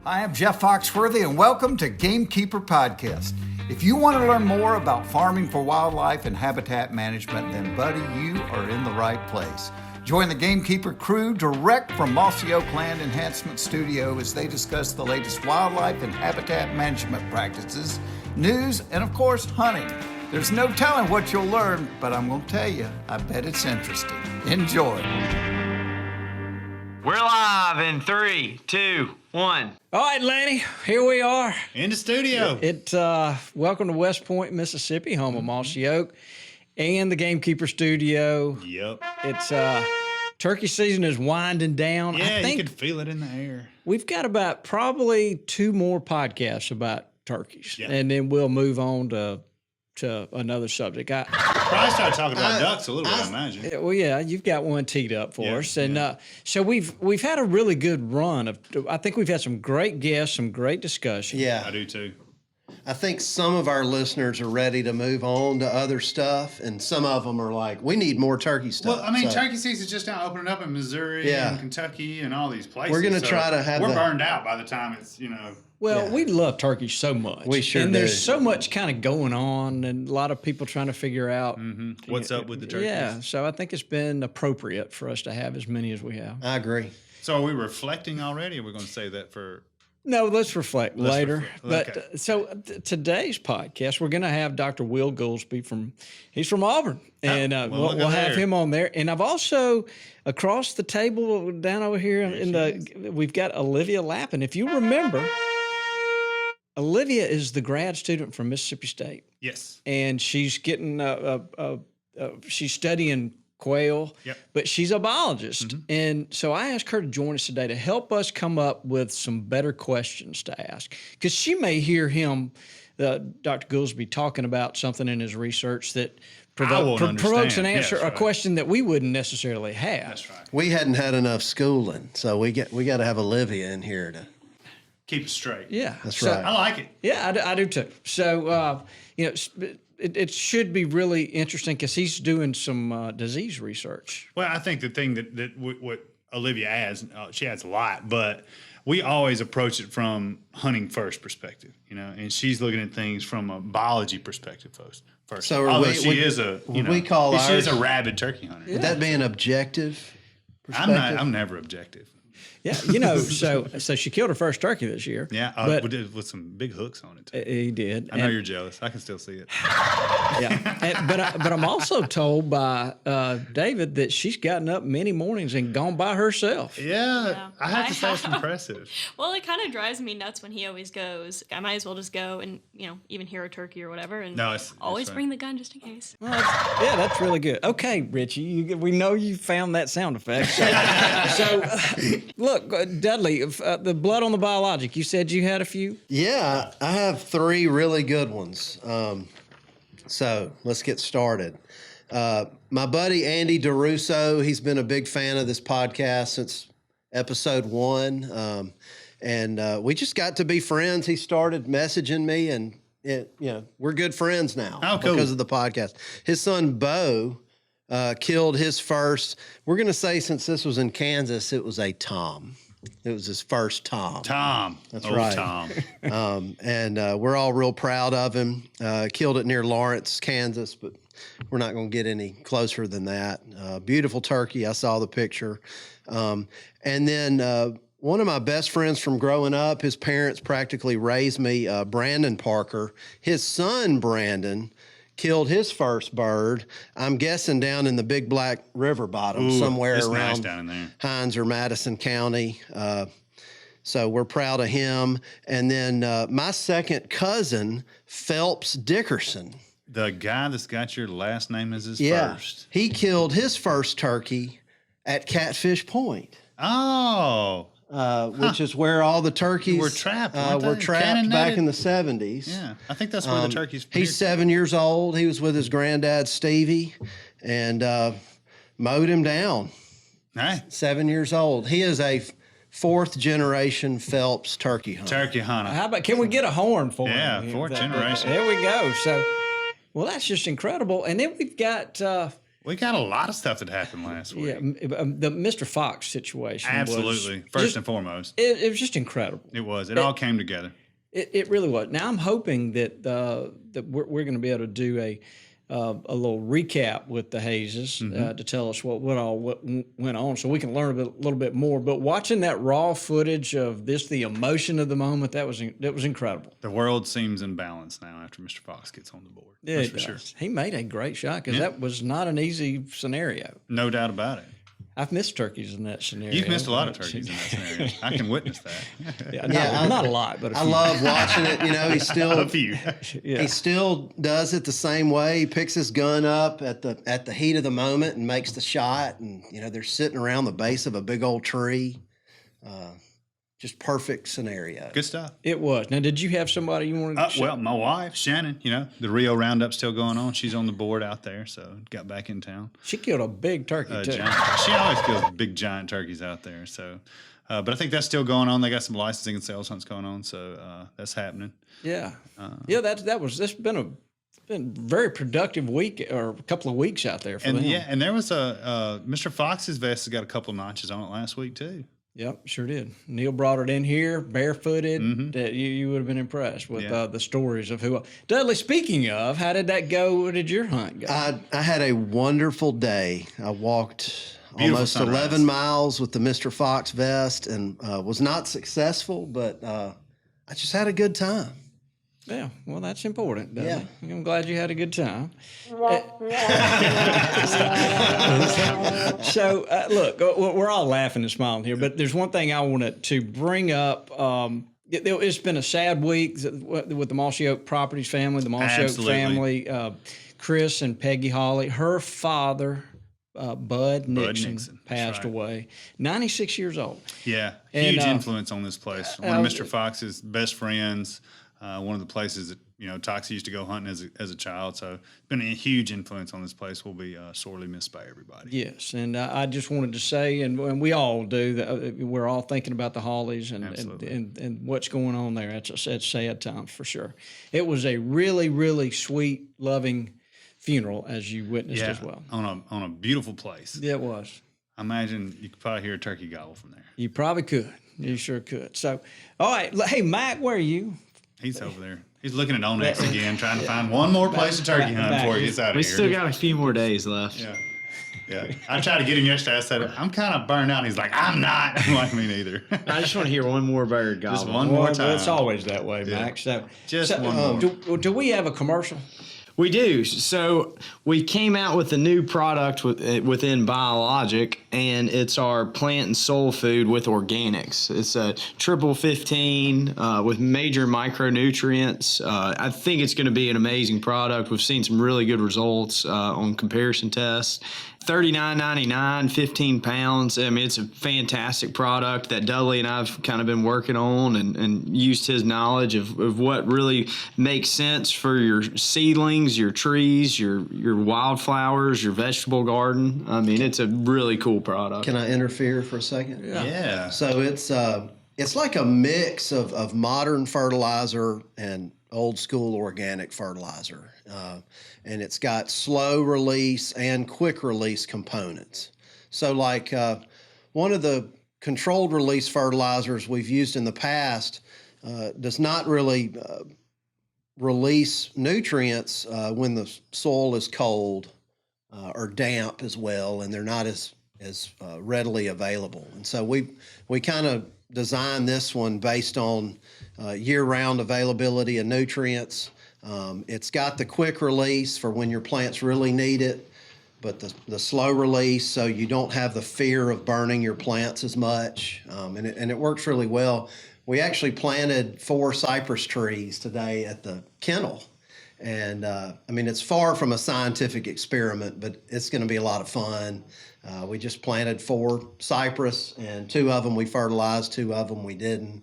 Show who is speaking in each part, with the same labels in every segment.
Speaker 1: Hi, I'm Jeff Foxworthy, and welcome to Gamekeeper Podcast. If you want to learn more about farming for wildlife and habitat management, then, buddy, you are in the right place. Join the Gamekeeper crew direct from Mossy Oak Land Enhancement Studio as they discuss the latest wildlife and habitat management practices, news, and, of course, hunting. There's no telling what you'll learn, but I'm going to tell you, I bet it's interesting. Enjoy.
Speaker 2: We're live in 3, 2, 1.
Speaker 3: All right, Lanny, here we are.
Speaker 4: In the studio.
Speaker 3: Welcome to West Point, Mississippi, home of Mossy Oak and the Gamekeeper Studio.
Speaker 4: Yep.
Speaker 3: It's turkey season is winding down.
Speaker 4: Yeah,
Speaker 3: I think
Speaker 4: you can feel it in the air.
Speaker 3: we've got about probably 2 more podcasts about turkeys,
Speaker 4: Yeah.
Speaker 3: and then we'll move on to another subject.
Speaker 4: Probably start talking about ducks a little bit, I imagine.
Speaker 3: Well, yeah, you've got one teed up for us, and so we've had a really good run of. I think we've had some great guests, some great discussion.
Speaker 5: Yeah,
Speaker 4: I do too.
Speaker 5: I think some of our listeners are ready to move on to other stuff, and some of them are like, we need more turkey stuff.
Speaker 4: Well, I mean,
Speaker 5: So
Speaker 4: turkey season's just now opening up in Missouri and Kentucky and all these places.
Speaker 5: We're gonna try to have
Speaker 4: We're burned out by the time it's,
Speaker 3: Well, we love turkey so much.
Speaker 5: We sure
Speaker 3: and
Speaker 5: do.
Speaker 3: there's so much kind of going on, and a lot of people trying to figure out
Speaker 4: what's up with the turkeys.
Speaker 3: Yeah, so I think it's been appropriate for us to have as many as we have.
Speaker 5: I agree.
Speaker 4: So are we reflecting already, or are we going to save that for...
Speaker 3: No, let's reflect later.
Speaker 4: reflect.
Speaker 3: But so today's podcast, we're going to have Dr. Will Gulsby he's from Auburn, and we'll have him on there. And I've also across the table down over here we've got Olivia Lappin. If you remember, Olivia is the grad student from Mississippi State.
Speaker 4: Yes.
Speaker 3: And she's getting she's studying quail, but she's a biologist. And so I asked her to join us today to help us come up with some better questions to ask. Because she may hear him, Dr. Gulsby, talking about something in his research that provokes an answer, a question that we wouldn't necessarily have.
Speaker 4: That's right.
Speaker 5: We hadn't had enough schooling, so we got to have Olivia in here to
Speaker 4: Keep it straight.
Speaker 3: Yeah.
Speaker 5: That's right.
Speaker 4: I like it.
Speaker 3: Yeah, I do too. So, it should be really interesting because he's doing some disease research.
Speaker 4: Well, I think the thing that what Olivia adds, she adds a lot, but we always approach it from hunting first perspective, and she's looking at things from a biology perspective first.
Speaker 5: So
Speaker 4: although she is a rabid turkey hunter.
Speaker 5: Would that be an objective perspective?
Speaker 4: I'm never objective.
Speaker 3: Yeah, so she killed her first turkey this year.
Speaker 4: Yeah,
Speaker 3: but
Speaker 4: with some big hooks on it too.
Speaker 3: He did.
Speaker 4: I know you're jealous. I can still see it.
Speaker 3: Yeah, but I'm also told by David that she's gotten up many mornings and gone by herself.
Speaker 4: Yeah. I have to say it's impressive.
Speaker 6: Well, it kind of drives me nuts when he always goes. I might as well just go and even hear a turkey or whatever, and always bring the gun just in case.
Speaker 3: Well, that's really good. Okay, Richie, we know you found that sound effect. So look, Dudley, the blood on the biologic. You said you had a few.
Speaker 5: Yeah, I have 3 really good ones. So let's get started. My buddy Andy DeRusso, he's been a big fan of this podcast since episode 1. And we just got to be friends. He started messaging me, and we're good friends now because of the podcast. His son, Bo, killed his first, we're going to say since this was in Kansas, it was a tom. It was his first tom.
Speaker 4: Tom.
Speaker 5: That's right.
Speaker 4: Tom.
Speaker 5: And we're all real proud of him. Killed it near Lawrence, Kansas, but we're not going to get any closer than that. Beautiful turkey. I saw the picture. And then one of my best friends from growing up, his parents practically raised me, Brandon Parker. His son, Brandon, killed his first bird, I'm guessing down in the Big Black River bottom, somewhere around
Speaker 4: nice down in there.
Speaker 5: Hines or Madison County. So we're proud of him. And then my second cousin, Phelps Dickerson.
Speaker 4: The guy that's got your last name as his first.
Speaker 5: He killed his first turkey at Catfish Point.
Speaker 4: Oh.
Speaker 5: Which is where all the turkeys
Speaker 4: were trapped.
Speaker 5: Were trapped back in the 70s.
Speaker 4: Yeah, I think that's where the turkeys.
Speaker 5: He's 7 years old. He was with his granddad Stevie, and mowed him down.
Speaker 4: Hey.
Speaker 5: 7 years old. He is a 4th generation Phelps turkey hunter.
Speaker 4: Turkey hunter.
Speaker 3: How about, can we get a horn for him?
Speaker 4: Yeah, 4th generation.
Speaker 3: There we go. So, well, that's just incredible. And then we've got
Speaker 4: We got a lot of stuff that happened last week.
Speaker 3: Yeah, the Mr. Fox situation.
Speaker 4: Absolutely. First and foremost.
Speaker 3: It was just incredible.
Speaker 4: It was. It all came together.
Speaker 3: It really was. Now I'm hoping that that we're going to be able to do a little recap with the Hazes to tell us what went on, so we can learn a little bit more. But watching that raw footage of the emotion of the moment, that was incredible.
Speaker 4: The world seems in balance now after Mr. Fox gets on the board.
Speaker 3: Yeah,
Speaker 4: that's for sure.
Speaker 3: He made a great shot because that was not an easy scenario.
Speaker 4: No doubt about it.
Speaker 3: I've missed turkeys in that scenario.
Speaker 4: You've missed a lot of turkeys in that scenario. I can witness that.
Speaker 3: Not a lot, but a few.
Speaker 5: I love watching it. He still
Speaker 4: A few.
Speaker 5: he still does it the same way. He picks his gun up at the heat of the moment and makes the shot. And they're sitting around the base of a big old tree. Just perfect scenario.
Speaker 4: Good stuff.
Speaker 3: It was. Now, did you have somebody you wanted to
Speaker 4: Well, my wife, Shannon, the Rio Roundup's still going on. She's on the board out there, so got back in town.
Speaker 3: She killed a big turkey, too.
Speaker 4: She always kills big, giant turkeys out there. So, but I think that's still going on. They got some licensing and sales hunts going on, so that's happening.
Speaker 3: Yeah. That's been a very productive week or a couple of weeks out there for them.
Speaker 4: Yeah, and there was Mr. Fox's vest has got a couple of notches on it last week, too.
Speaker 3: Yep, sure did. Neil brought it in here, barefooted. That you would have been impressed with the stories of who. Dudley, speaking of, how did that go? Where did your hunt go?
Speaker 5: I had a wonderful day. I walked almost
Speaker 4: sunrise.
Speaker 5: 11 miles with the Mr. Fox vest and was not successful, but I just had a good time.
Speaker 3: Yeah, well, that's important, Dudley.
Speaker 5: Yeah.
Speaker 3: I'm glad you had a good time. So, look, we're all laughing and smiling here, but there's one thing I wanted to bring up. It's been a sad week with the Mossy Oak Properties family, the Mossy Oak family, Chris and Peggy Holly. Her father, Bud Nixon passed away, 96 years old.
Speaker 4: Yeah, huge influence on this place. One of Mr. Fox's best friends. One of the places that Toxie used to go hunting as a child, so it's been a huge influence on this place. Will be sorely missed by everybody.
Speaker 3: Yes, and I just wanted to say, and we all do, that we're all thinking about the Hollies and what's going on there. It's sad times for sure. It was a really, really sweet, loving funeral, as you witnessed as well.
Speaker 4: On a beautiful place.
Speaker 3: Yeah, it was.
Speaker 4: I imagine you could probably hear a turkey gobble from there.
Speaker 3: You probably could. You sure could. So, all right, hey Mac, where are you?
Speaker 4: He's over there. He's looking at OnX again, trying to find one more place to turkey hunt before he gets out of here.
Speaker 2: We still got a few more days left.
Speaker 4: Yeah. I tried to get him yesterday. I said, I'm kind of burned out. He's like, I'm not. I'm like, me neither.
Speaker 2: I just want to hear one more bird gobble.
Speaker 4: Just one more time.
Speaker 3: It's always that way, Mac. So,
Speaker 4: one more.
Speaker 3: Do we have a commercial?
Speaker 2: We do. So we came out with a new product within Biologic, and it's our plant and soul food with organics. It's a triple 15 with major micronutrients. I think it's going to be an amazing product. We've seen some really good results on comparison tests. $39.99, 15 pounds. I mean, it's a fantastic product that Dudley and I've kind of been working on and used his knowledge of what really makes sense for your seedlings, your trees, your wildflowers, your vegetable garden. I mean, it's a really cool product.
Speaker 5: Can I interfere for a second?
Speaker 4: Yeah.
Speaker 5: So it's like a mix of modern fertilizer and old school organic fertilizer. And it's got slow release and quick release components. So like one of the controlled release fertilizers we've used in the past does not really release nutrients when the soil is cold or damp as well, and they're not as readily available. And so we kind of designed this one based on year-round availability of nutrients. It's got the quick release for when your plants really need it, but the slow release so you don't have the fear of burning your plants as much, and it works really well. We actually planted 4 cypress trees today at the kennel, and I mean, it's far from a scientific experiment, but it's going to be a lot of fun. We just planted 4 cypress, and 2 of them we fertilized, 2 of them we didn't.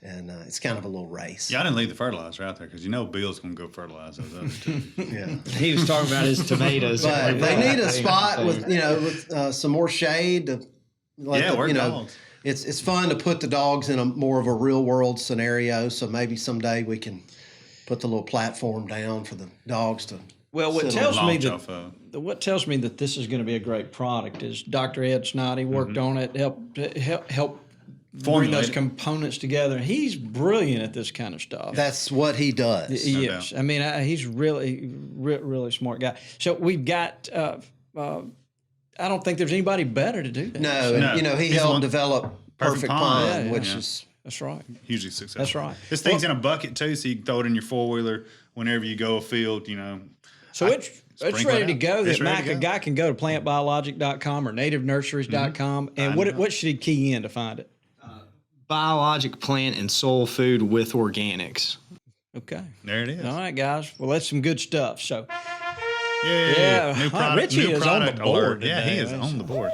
Speaker 5: And it's kind of a little race.
Speaker 4: Yeah, I didn't leave the fertilizer out there because Bill's going to go fertilize those other 2.
Speaker 5: Yeah,
Speaker 2: he was talking about his tomatoes.
Speaker 5: But they need a spot with some more shade.
Speaker 4: Dogs.
Speaker 5: It's fun to put the dogs in a more of a real world scenario. So maybe someday we can put the little platform down for the dogs to
Speaker 3: Well, what tells me that this is going to be a great product is Dr. Ed Snoddy worked on it, help bring those components together. He's brilliant at this kind of stuff.
Speaker 5: That's what he does.
Speaker 3: Yes, I mean he's really smart guy. So we've got. I don't think there's anybody better to do that.
Speaker 5: No. He helped develop Perfect Pond, which is.
Speaker 3: That's right.
Speaker 4: Hugely successful.
Speaker 3: That's right.
Speaker 4: This thing's in a bucket too, so you can throw it in your four-wheeler whenever you go afield,
Speaker 3: So it's ready to go. A guy can go to plantbiologic.com or nativenurseries.com. And what should he key in to find it?
Speaker 2: Biologic plant and soil food with organics.
Speaker 3: Okay.
Speaker 4: There it is.
Speaker 3: All right, guys. Well, that's some good stuff. So,
Speaker 4: New product,
Speaker 3: Richie is on the board.
Speaker 4: Yeah, he is on the board.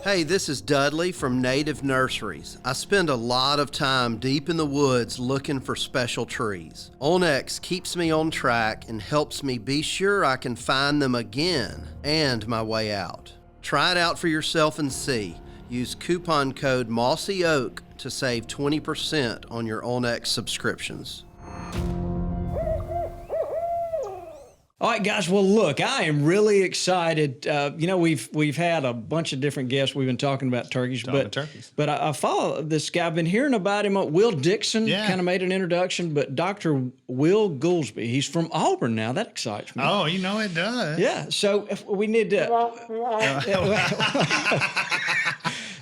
Speaker 5: Hey, this is Dudley from Native Nurseries. I spend a lot of time deep in the woods looking for special trees. OnX keeps me on track and helps me be sure I can find them again and my way out. Try it out for yourself and see. Use coupon code Mossy Oak to save 20% on your OnX subscriptions.
Speaker 3: All right, guys. Well, look, I am really excited. We've had a bunch of different guests. We've been talking about turkeys, but I follow this guy. I've been hearing about him. Will Dixon kind of made an introduction, but Dr. Will Gulsby, he's from Auburn now. That excites me.
Speaker 4: Oh, it does.
Speaker 3: Yeah. So if we need to.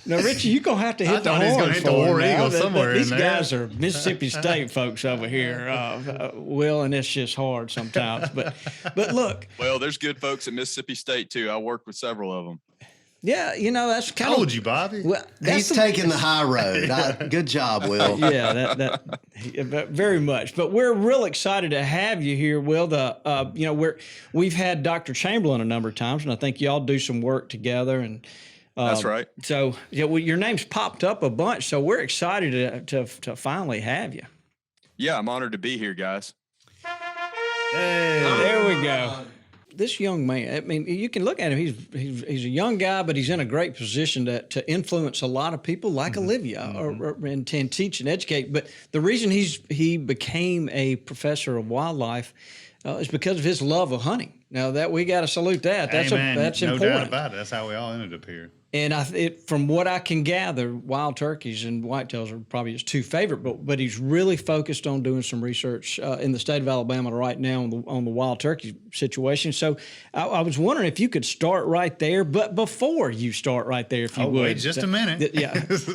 Speaker 3: Now, Richie, you're going to have to hit the horn for
Speaker 4: War Eagle somewhere
Speaker 3: These
Speaker 4: in there.
Speaker 3: guys are Mississippi State folks over here, Will, and it's just hard sometimes. But look.
Speaker 7: Well, there's good folks at Mississippi State, too. I work with several of them.
Speaker 3: Yeah, that's kind of.
Speaker 4: How old you, Bobby?
Speaker 5: Well, he's taking the high road. Good job, Will.
Speaker 3: Yeah, that very much. But we're real excited to have you here, Will. We've had Dr. Chamberlain a number of times, and I think y'all do some work together. And
Speaker 7: that's right.
Speaker 3: So your name's popped up a bunch, so we're excited to finally have you.
Speaker 7: Yeah, I'm honored to be here, guys.
Speaker 3: Hey, there we go. This young man, I mean, you can look at him. He's a young guy, but he's in a great position to influence a lot of people like Olivia and teach and educate. But the reason he became a professor of wildlife is because of his love of hunting. Now that we got to salute that. That's important.
Speaker 4: No doubt about it. That's how we all ended up here.
Speaker 3: And from what I can gather, wild turkeys and whitetails are probably his two favorite. But he's really focused on doing some research in the state of Alabama right now on the wild turkey situation. So I was wondering if you could start right there. But before you start right there, if you would,
Speaker 4: wait just a minute.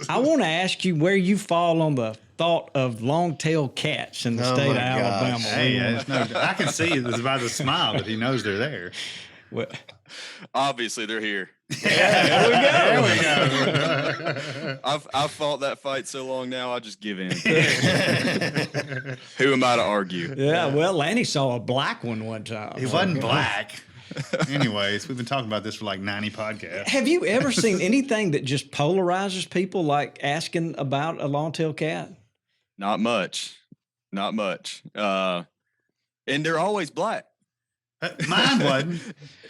Speaker 3: I want to ask you where you fall on the thought of long-tailed cats in the state of Alabama.
Speaker 4: Hey, I can see by the smile that he knows they're there.
Speaker 3: Well,
Speaker 7: obviously, they're here.
Speaker 3: There we go.
Speaker 7: I've fought that fight so long now, I just give in. Who am I to argue?
Speaker 3: Yeah, well, Lanny saw a black one time.
Speaker 4: It wasn't black. Anyways, we've been talking about this for like 90 podcasts.
Speaker 3: Have you ever seen anything that just polarizes people, like asking about a long-tailed cat?
Speaker 7: Not much. And they're always black.
Speaker 4: Mine wasn't.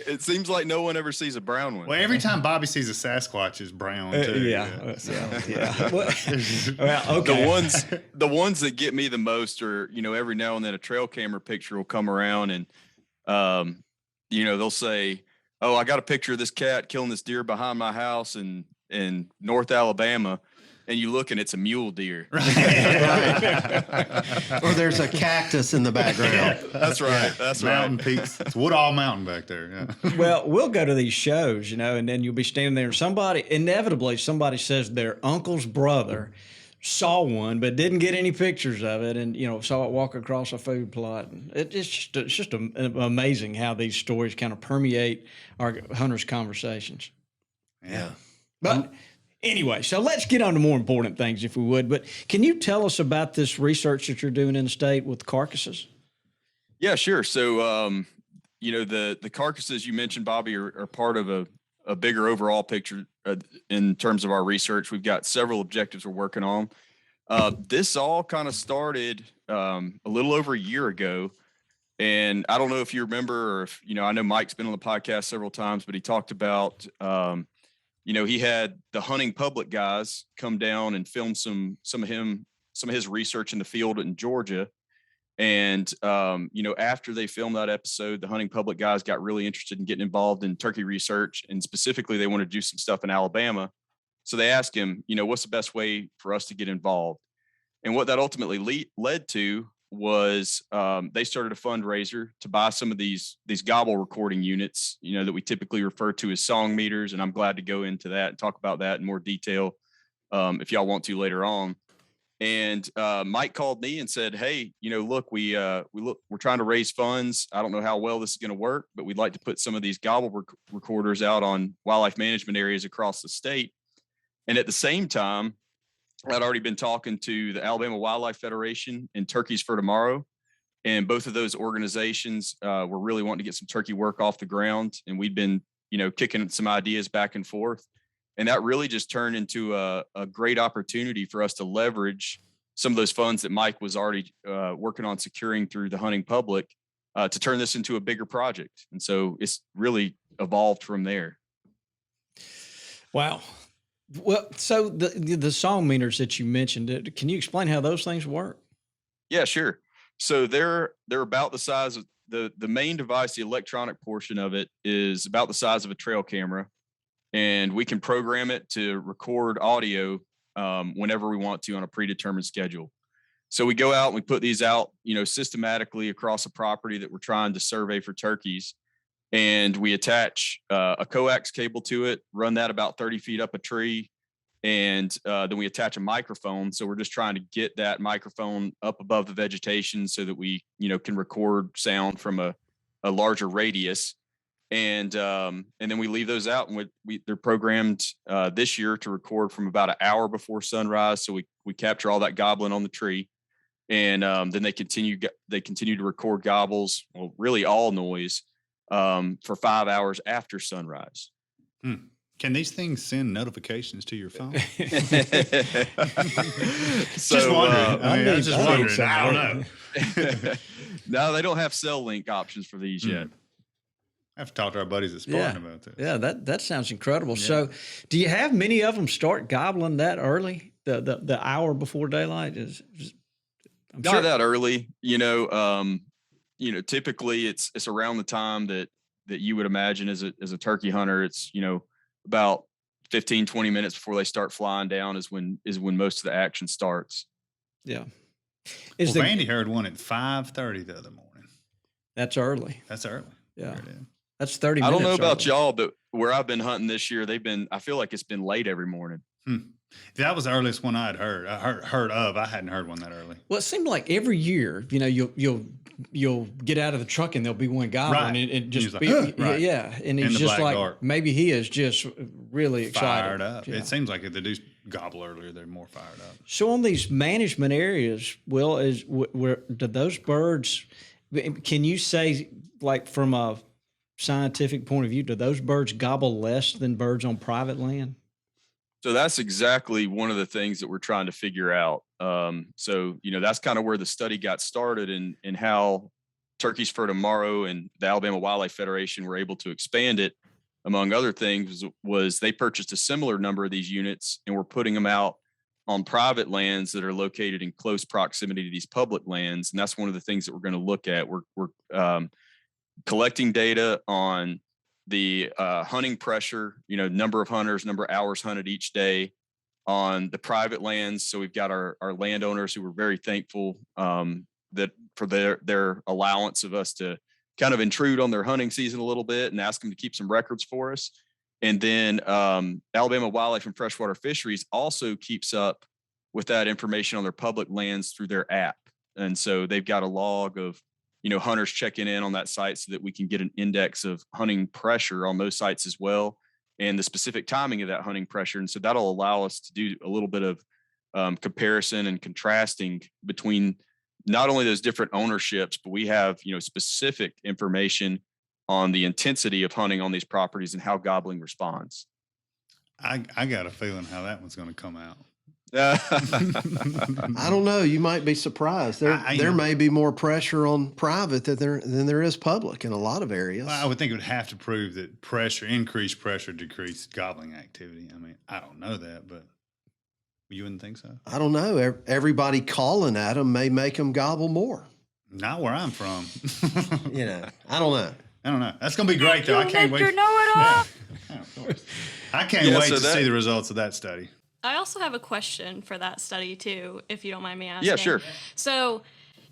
Speaker 7: It seems like no one ever sees a brown one.
Speaker 4: Well, every time Bobby sees a Sasquatch, it's brown too.
Speaker 3: Yeah. Well, okay.
Speaker 7: The ones that get me the most are, every now and then a trail camera picture will come around and, they'll say, "Oh, I got a picture of this cat killing this deer behind my house in North Alabama." And you look and it's a mule deer.
Speaker 5: Right. Or there's a cactus in the background.
Speaker 7: That's right. That's
Speaker 4: Mountain
Speaker 7: right.
Speaker 4: peaks. It's Woodall Mountain back there. Yeah.
Speaker 3: Well, we'll go to these shows, and then you'll be standing there. Inevitably, somebody says their uncle's brother saw one, but didn't get any pictures of it, and saw it walk across a food plot. And it's just amazing how these stories kind of permeate our hunters' conversations.
Speaker 4: Yeah.
Speaker 3: But anyway, so let's get on to more important things, if we would. But can you tell us about this research that you're doing in the state with carcasses?
Speaker 7: Yeah, sure. So, the carcasses you mentioned, Bobby, are part of a bigger overall picture in terms of our research. We've got several objectives we're working on. This all kind of started a little over a year ago. And I don't know if you remember, or if, I know Mike's been on the podcast several times, but he talked about, he had the hunting public guys come down and film some of his research in the field in Georgia. And, after they filmed that episode, the hunting public guys got really interested in getting involved in turkey research. And specifically, they wanted to do some stuff in Alabama. So they asked him, what's the best way for us to get involved? And what that ultimately led to was they started a fundraiser to buy some of these Gobble recording units, that we typically refer to as song meters. And I'm glad to go into that and talk about that in more detail if y'all want to later on. And Mike called me and said, "Hey, look, we're trying to raise funds. I don't know how well this is going to work, but we'd like to put some of these Gobble recorders out on wildlife management areas across the state." And at the same time, I'd already been talking to the Alabama Wildlife Federation and Turkeys for Tomorrow, and both of those organizations were really wanting to get some turkey work off the ground, and we'd been, kicking some ideas back and forth. And that really just turned into a great opportunity for us to leverage some of those funds that Mike was already working on securing through the hunting public to turn this into a bigger project. And so it's really evolved from there.
Speaker 3: Wow. Well, so the song meters that you mentioned, can you explain how those things work?
Speaker 7: Yeah, sure. So they're about the size of the main device. The electronic portion of it is about the size of a trail camera. And we can program it to record audio whenever we want to on a predetermined schedule. So we go out and we put these out, systematically across a property that we're trying to survey for turkeys. And we attach a coax cable to it, run that about 30 feet up a tree. And then we attach a microphone. So we're just trying to get that microphone up above the vegetation so that we, can record sound from a larger radius. And then we leave those out, and they're programmed this year to record from about an hour before sunrise. So we capture all that gobbling on the tree, and then they continue to record gobbles, well, really all noise, for 5 hours after sunrise.
Speaker 4: Can these things send notifications to your phone?
Speaker 7: Just
Speaker 4: wondering. I was just wondering. I don't know.
Speaker 7: No, they don't have cell link options for these yet.
Speaker 4: I have to talk to our buddies at Spartan about this.
Speaker 3: Yeah, that sounds incredible. Yeah. So, do you have many of them start gobbling that early? The hour before daylight is
Speaker 7: not that early. Typically it's around the time that you would imagine as a turkey hunter. It's about 15-20 minutes before they start flying down is when most of the action starts.
Speaker 3: Yeah.
Speaker 4: Randy heard one at 5:30 the other morning.
Speaker 3: That's early.
Speaker 4: That's early.
Speaker 3: Yeah. That's 30 minutes.
Speaker 7: I don't know about
Speaker 3: early.
Speaker 7: y'all, but where I've been hunting this year, I feel like it's been late every morning.
Speaker 4: That was the earliest one I'd heard. I hadn't heard one that early.
Speaker 3: Well, it seemed like every year, you'll get out of the truck and there'll be one gobbling,
Speaker 4: right.
Speaker 3: and just
Speaker 4: like,
Speaker 3: be,
Speaker 4: right.
Speaker 3: yeah. And he's just like,
Speaker 4: dark.
Speaker 3: Maybe he is just really excited.
Speaker 4: Fired up.
Speaker 3: Yeah.
Speaker 4: It seems like if they do gobble earlier, they're more fired up.
Speaker 3: So on these management areas, Will, do those birds, can you say, like, from a scientific point of view, do those birds gobble less than birds on private land?
Speaker 7: So that's exactly one of the things that we're trying to figure out. That's kind of where the study got started, and how Turkeys for Tomorrow and the Alabama Wildlife Federation were able to expand it, among other things, was they purchased a similar number of these units and were putting them out on private lands that are located in close proximity to these public lands. And that's one of the things that we're going to look at. We're collecting data on the hunting pressure, number of hunters, number of hours hunted each day on the private lands. So we've got our landowners who were very thankful that for their allowance of us to kind of intrude on their hunting season a little bit and ask them to keep some records for us. And then Alabama Wildlife and Freshwater Fisheries also keeps up with that information on their public lands through their app. And so they've got a log of hunters checking in on that site so that we can get an index of hunting pressure on those sites as well, and the specific timing of that hunting pressure. And so that'll allow us to do a little bit of comparison and contrasting between not only those different ownerships, but we have, specific information on the intensity of hunting on these properties and how gobbling responds.
Speaker 4: I got a feeling how that one's going to come out.
Speaker 5: I don't know. You might be surprised. There may be more pressure on private than there is public in a lot of areas.
Speaker 4: Well, I would think it would have to prove that increased pressure, decreased gobbling activity. I mean, I don't know that, but you wouldn't think so?
Speaker 5: I don't know. Everybody calling at them may make them gobble more.
Speaker 4: Not where I'm from.
Speaker 5: I don't know.
Speaker 4: I don't know. That's going to be great, though. I can't wait.
Speaker 6: Know it all.
Speaker 4: Of course. I can't wait to see the results of that study.
Speaker 6: I also have a question for that study, too, if you don't mind me asking.
Speaker 7: Yeah, sure.
Speaker 6: So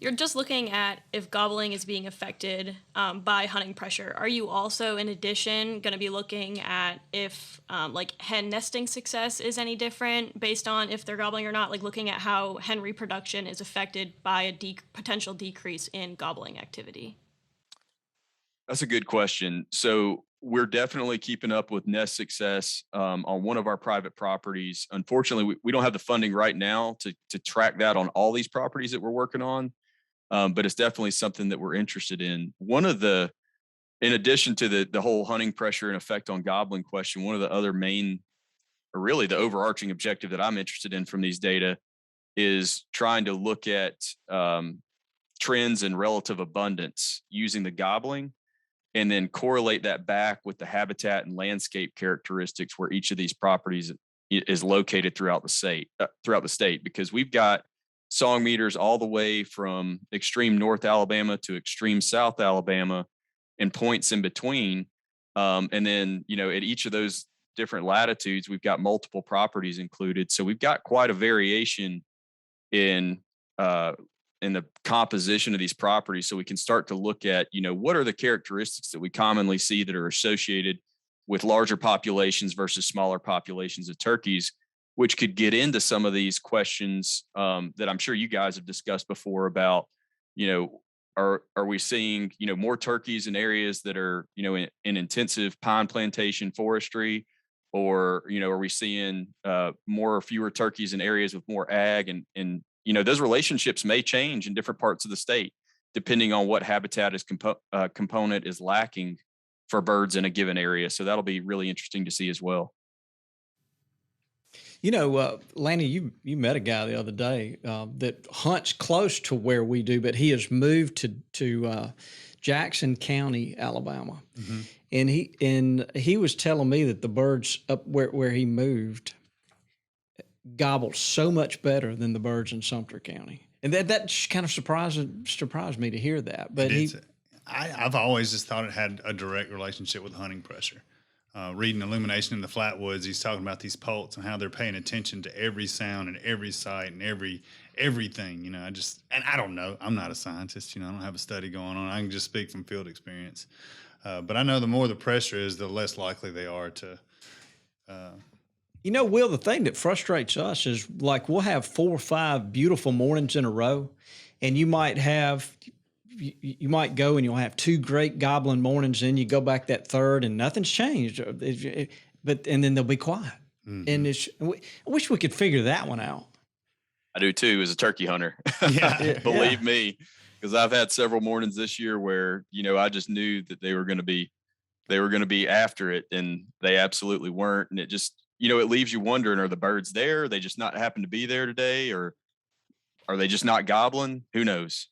Speaker 6: you're just looking at if gobbling is being affected by hunting pressure. Are you also, in addition, going to be looking at if like hen nesting success is any different based on if they're gobbling or not? Like looking at how hen reproduction is affected by a potential decrease in gobbling activity?
Speaker 7: That's a good question. So we're definitely keeping up with nest success on one of our private properties. Unfortunately, we don't have the funding right now to track that on all these properties that we're working on, but it's definitely something that we're interested in. In addition to the whole hunting pressure and effect on gobbling question, one of the other main, or really the overarching objective that I'm interested in from these data is trying to look at trends in relative abundance using the gobbling, and then correlate that back with the habitat and landscape characteristics where each of these properties is located throughout the state, because we've got song meters all the way from extreme North Alabama to extreme South Alabama and points in between. And then, at each of those different latitudes, we've got multiple properties included. So we've got quite a variation in the composition of these properties, so we can start to look at, what are the characteristics that we commonly see that are associated with larger populations versus smaller populations of turkeys, which could get into some of these questions that I'm sure you guys have discussed before about, are we seeing, more turkeys in areas that are, in intensive pine plantation forestry, or, are we seeing more or fewer turkeys in areas with more ag, and those relationships may change in different parts of the state, depending on what habitat component is lacking for birds in a given area. So that'll be really interesting to see as well.
Speaker 3: Lanny, you met a guy the other day that hunts close to where we do, but he has moved to Jackson County, Alabama, and he was telling me that the birds up where he moved gobble so much better than the birds in Sumter County, and that kind of surprised me to hear that. But
Speaker 4: I've always just thought it had a direct relationship with hunting pressure. Reading Illumination in the Flatwoods, he's talking about these poults and how they're paying attention to every sound and every sight and everything. And I don't know. I'm not a scientist. I don't have a study going on. I can just speak from field experience. But I know the more the pressure is, the less likely they are to.
Speaker 3: Will, the thing that frustrates us is, like, we'll have 4 or 5 beautiful mornings in a row, and you might go and you'll have 2 great gobbling mornings, and you go back that third and nothing's changed. And then they'll be quiet. Mm-hmm. And I wish we could figure that one out.
Speaker 7: I do too, as a turkey hunter.
Speaker 4: Yeah.
Speaker 7: Believe me, because I've had several mornings this year where, I just knew that they were going to be after it, and they absolutely weren't. And it just, it leaves you wondering, are the birds there? Are they just not happen to be there today? Or are they just not gobbling? Who knows?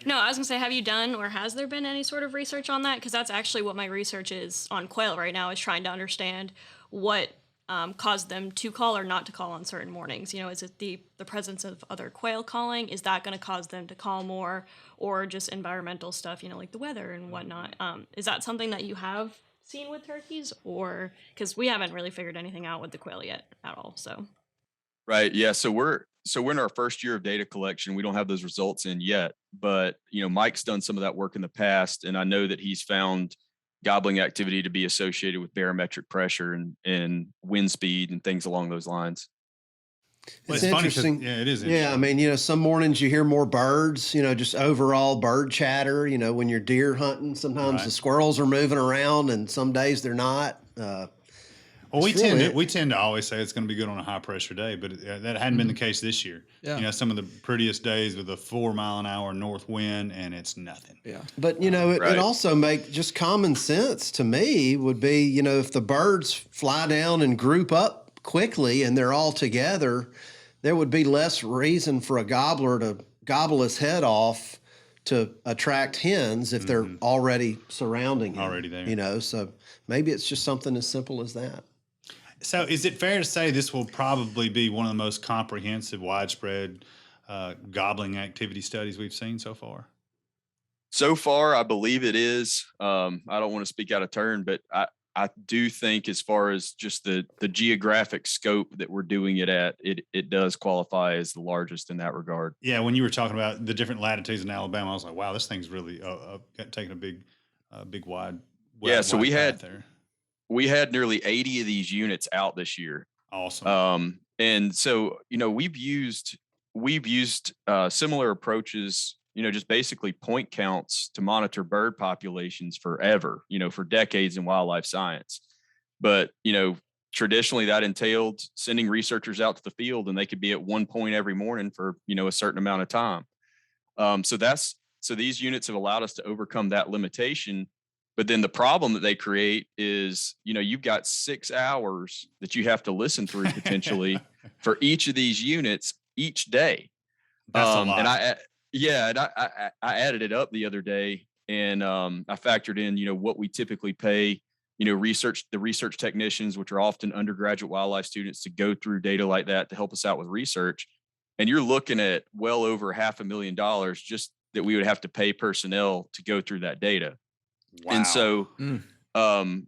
Speaker 6: No, I was going to say, have you done, or has there been any sort of research on that? Because that's actually what my research is on quail right now, is trying to understand what caused them to call or not to call on certain mornings. Is it the presence of other quail calling? Is that going to cause them to call more, or just environmental stuff, like the weather and whatnot? Is that something that you have seen with turkeys, or because we haven't really figured anything out with the quail yet at all? So,
Speaker 7: right, yeah. So we're in our first year of data collection. We don't have those results in yet, but Mike's done some of that work in the past, and I know that he's found gobbling activity to be associated with barometric pressure and wind speed and things along those lines.
Speaker 5: Well, it's interesting.
Speaker 4: Yeah, it is interesting.
Speaker 5: Yeah, some mornings you hear more birds, just overall bird chatter. When you're deer hunting, sometimes the squirrels are moving around, and some days they're not.
Speaker 4: We tend to always say it's going to be good on a high pressure day, but that hadn't been the case this year.
Speaker 3: Yeah.
Speaker 4: Some of the prettiest days with a 4 mile an hour north wind, and it's nothing.
Speaker 3: Yeah.
Speaker 5: But it also make just common sense to me would be, if the birds fly down and group up quickly and they're all together, there would be less reason for a gobbler to gobble his head off to attract hens if they're already surrounding him.
Speaker 4: Already there.
Speaker 5: So maybe it's just something as simple as that.
Speaker 4: So is it fair to say this will probably be one of the most comprehensive, widespread gobbling activity studies we've seen so far?
Speaker 7: So far, I believe it is. I don't want to speak out of turn, but I do think as far as just the geographic scope that we're doing it at, it does qualify as the largest in that regard.
Speaker 4: Yeah, when you were talking about the different latitudes in Alabama, I was like, wow, this thing's really taking a big wide.
Speaker 7: Yeah, so
Speaker 4: wide path there.
Speaker 7: We had nearly 80 of these units out this year.
Speaker 4: Awesome.
Speaker 7: And so, we've used similar approaches, just basically point counts to monitor bird populations forever, for decades in wildlife science. But, traditionally that entailed sending researchers out to the field, and they could be at one point every morning for, a certain amount of time. So these units have allowed us to overcome that limitation. But then the problem that they create is, you've got 6 hours that you have to listen through potentially for each of these units each day.
Speaker 4: That's a lot.
Speaker 7: And I added it up the other day, and I factored in, what we typically pay, the research technicians, which are often undergraduate wildlife students, to go through data like that to help us out with research. And you're looking at well over $500,000 just that we would have to pay personnel to go through that data.
Speaker 4: Wow.
Speaker 7: And so, and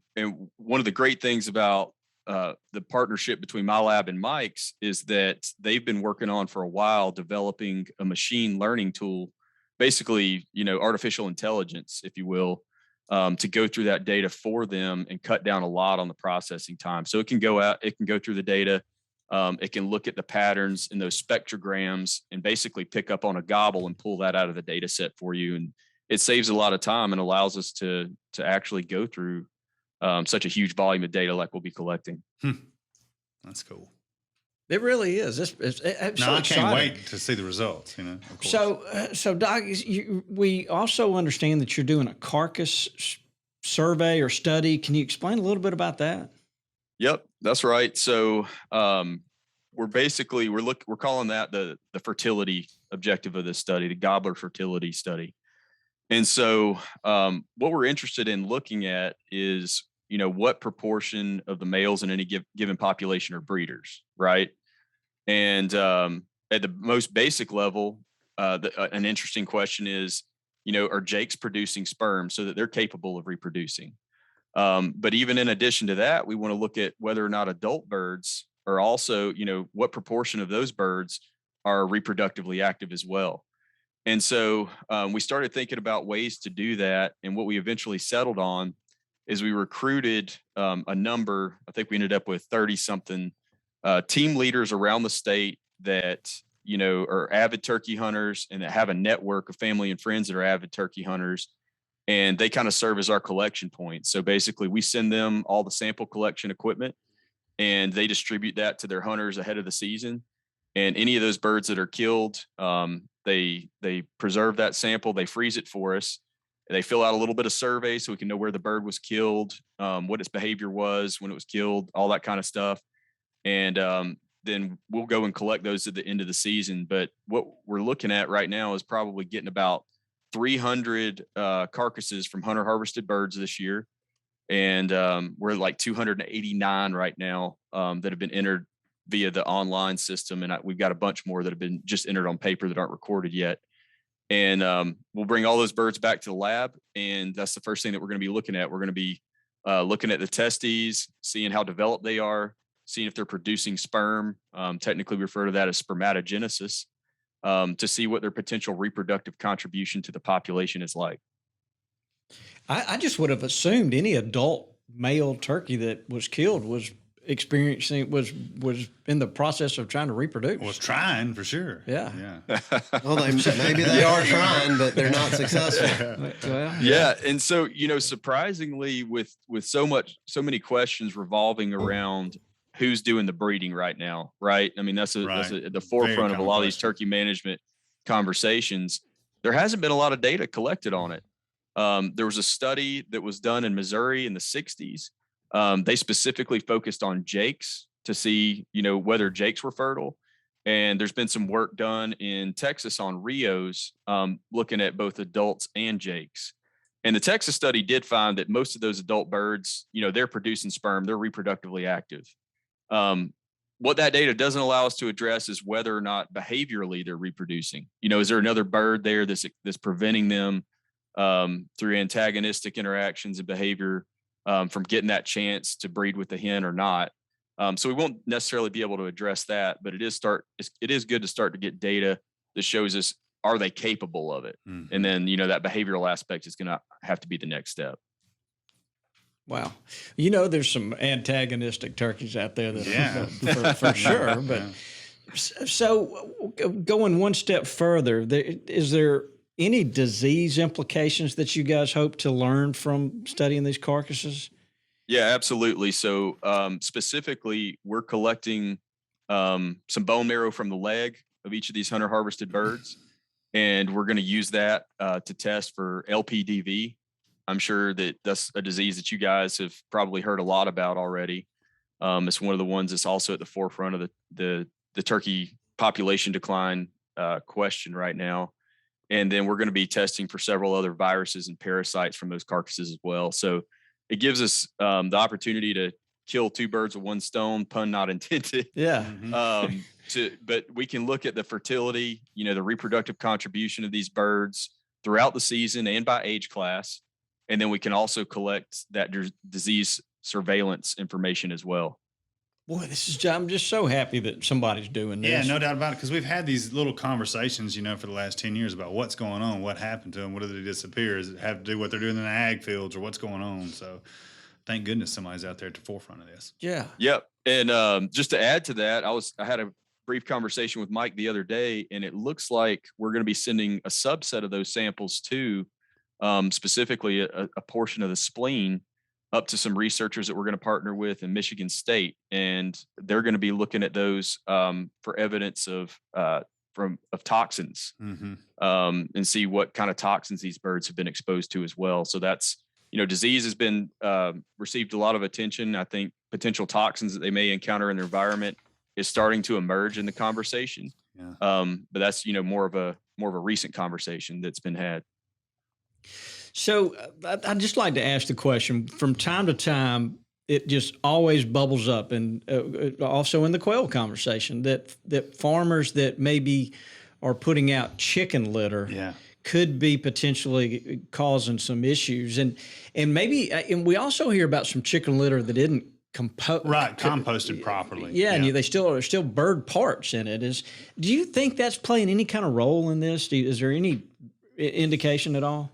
Speaker 7: one of the great things about the partnership between my lab and Mike's is that they've been working on for a while developing a machine learning tool, basically, artificial intelligence, if you will, to go through that data for them and cut down a lot on the processing time. So it can go through the data. It can look at the patterns in those spectrograms and basically pick up on a gobble and pull that out of the data set for you. And it saves a lot of time and allows us to actually go through such a huge volume of data like we'll be collecting.
Speaker 4: That's cool.
Speaker 3: It really is.
Speaker 4: I can't wait to see the results. Of course.
Speaker 3: So Doc, we also understand that you're doing a carcass survey or study. Can you explain a little bit about that?
Speaker 7: Yep, that's right. So we're calling that the fertility objective of this study, the Gobbler fertility study. And so what we're interested in looking at is, what proportion of the males in any given population are breeders, right? And at the most basic level, an interesting question is, are jakes producing sperm so that they're capable of reproducing? But even in addition to that, we want to look at whether or not adult birds are also, what proportion of those birds are reproductively active as well. And so we started thinking about ways to do that. And what we eventually settled on is we recruited a number, I think we ended up with 30 something team leaders around the state that, are avid turkey hunters and that have a network of family and friends that are avid turkey hunters. And they kind of serve as our collection point. So basically we send them all the sample collection equipment, and they distribute that to their hunters ahead of the season. And any of those birds that are killed, they preserve that sample, they freeze it for us. They fill out a little bit of survey so we can know where the bird was killed, what its behavior was when it was killed, all that kind of stuff. And then we'll go and collect those at the end of the season. But what we're looking at right now is probably getting about 300 carcasses from hunter harvested birds this year. And we're like 289 right now that have been entered via the online system. And we've got a bunch more that have been just entered on paper that aren't recorded yet. And we'll bring all those birds back to the lab. And that's the first thing that we're going to be looking at. We're going to be looking at the testes, seeing how developed they are, seeing if they're producing sperm. Technically, we refer to that as spermatogenesis, to see what their potential reproductive contribution to the population is like.
Speaker 3: I just would have assumed any adult male turkey that was killed was in the process of trying to reproduce.
Speaker 4: Was trying for sure.
Speaker 3: Yeah.
Speaker 5: Well, maybe they are trying, but they're not successful.
Speaker 7: Yeah. And so, surprisingly, with so many questions revolving around who's doing the breeding right now, right? I mean, that's at the forefront of a lot of these turkey management conversations. There hasn't been a lot of data collected on it. There was a study that was done in Missouri in the 60s. They specifically focused on jakes to see, whether jakes were fertile. And there's been some work done in Texas on Rios, looking at both adults and jakes. And the Texas study did find that most of those adult birds, they're producing sperm, they're reproductively active. what that data doesn't allow us to address is whether or not behaviorally they're reproducing. Is there another bird there that's preventing them through antagonistic interactions and behavior from getting that chance to breed with the hen or not? So we won't necessarily be able to address that, but it is good to start to get data that shows us, are they capable of it? Mm-hmm. And then, that behavioral aspect is going to have to be the next step.
Speaker 3: Wow. There's some antagonistic turkeys out there that for sure. But so going one step further, is there any disease implications that you guys hope to learn from studying these carcasses?
Speaker 7: Yeah, absolutely. So specifically, we're collecting some bone marrow from the leg of each of these hunter harvested birds, and we're going to use that to test for LPDV. I'm sure that that's a disease that you guys have probably heard a lot about already. It's one of the ones that's also at the forefront of the turkey population decline question right now. And then we're going to be testing for several other viruses and parasites from those carcasses as well. So it gives us the opportunity to kill two birds with one stone, pun not intended.
Speaker 3: Yeah.
Speaker 7: But we can look at the fertility, the reproductive contribution of these birds throughout the season and by age class. And then we can also collect that disease surveillance information as well.
Speaker 3: Boy, I'm just so happy that somebody's doing this.
Speaker 4: Yeah, no doubt about it. Because we've had these little conversations, for the last 10 years about what's going on, what happened to them, what did they disappear? Does it have to do what they're doing in the ag fields or what's going on? So thank goodness somebody's out there at the forefront of this.
Speaker 3: Yeah.
Speaker 7: Yep. And just to add to that, I had a brief conversation with Mike the other day, and it looks like we're going to be sending a subset of those samples to specifically a portion of the spleen up to some researchers that we're going to partner with in Michigan State, and they're going to be looking at those for evidence of toxins, and see what kind of toxins these birds have been exposed to as well. So that's, disease has been received a lot of attention. I think potential toxins that they may encounter in their environment is starting to emerge in the conversation. Yeah. But that's more of a recent conversation that's been had.
Speaker 3: So I'd just like to ask the question, from time to time, it just always bubbles up, and also in the quail conversation, that farmers that maybe are putting out chicken litter could be potentially causing some issues. And maybe, and we also hear about some chicken litter that didn't
Speaker 4: composted properly.
Speaker 3: Yeah, and there's still bird parts in it. Do you think that's playing any kind of role in this? Is there any indication at all?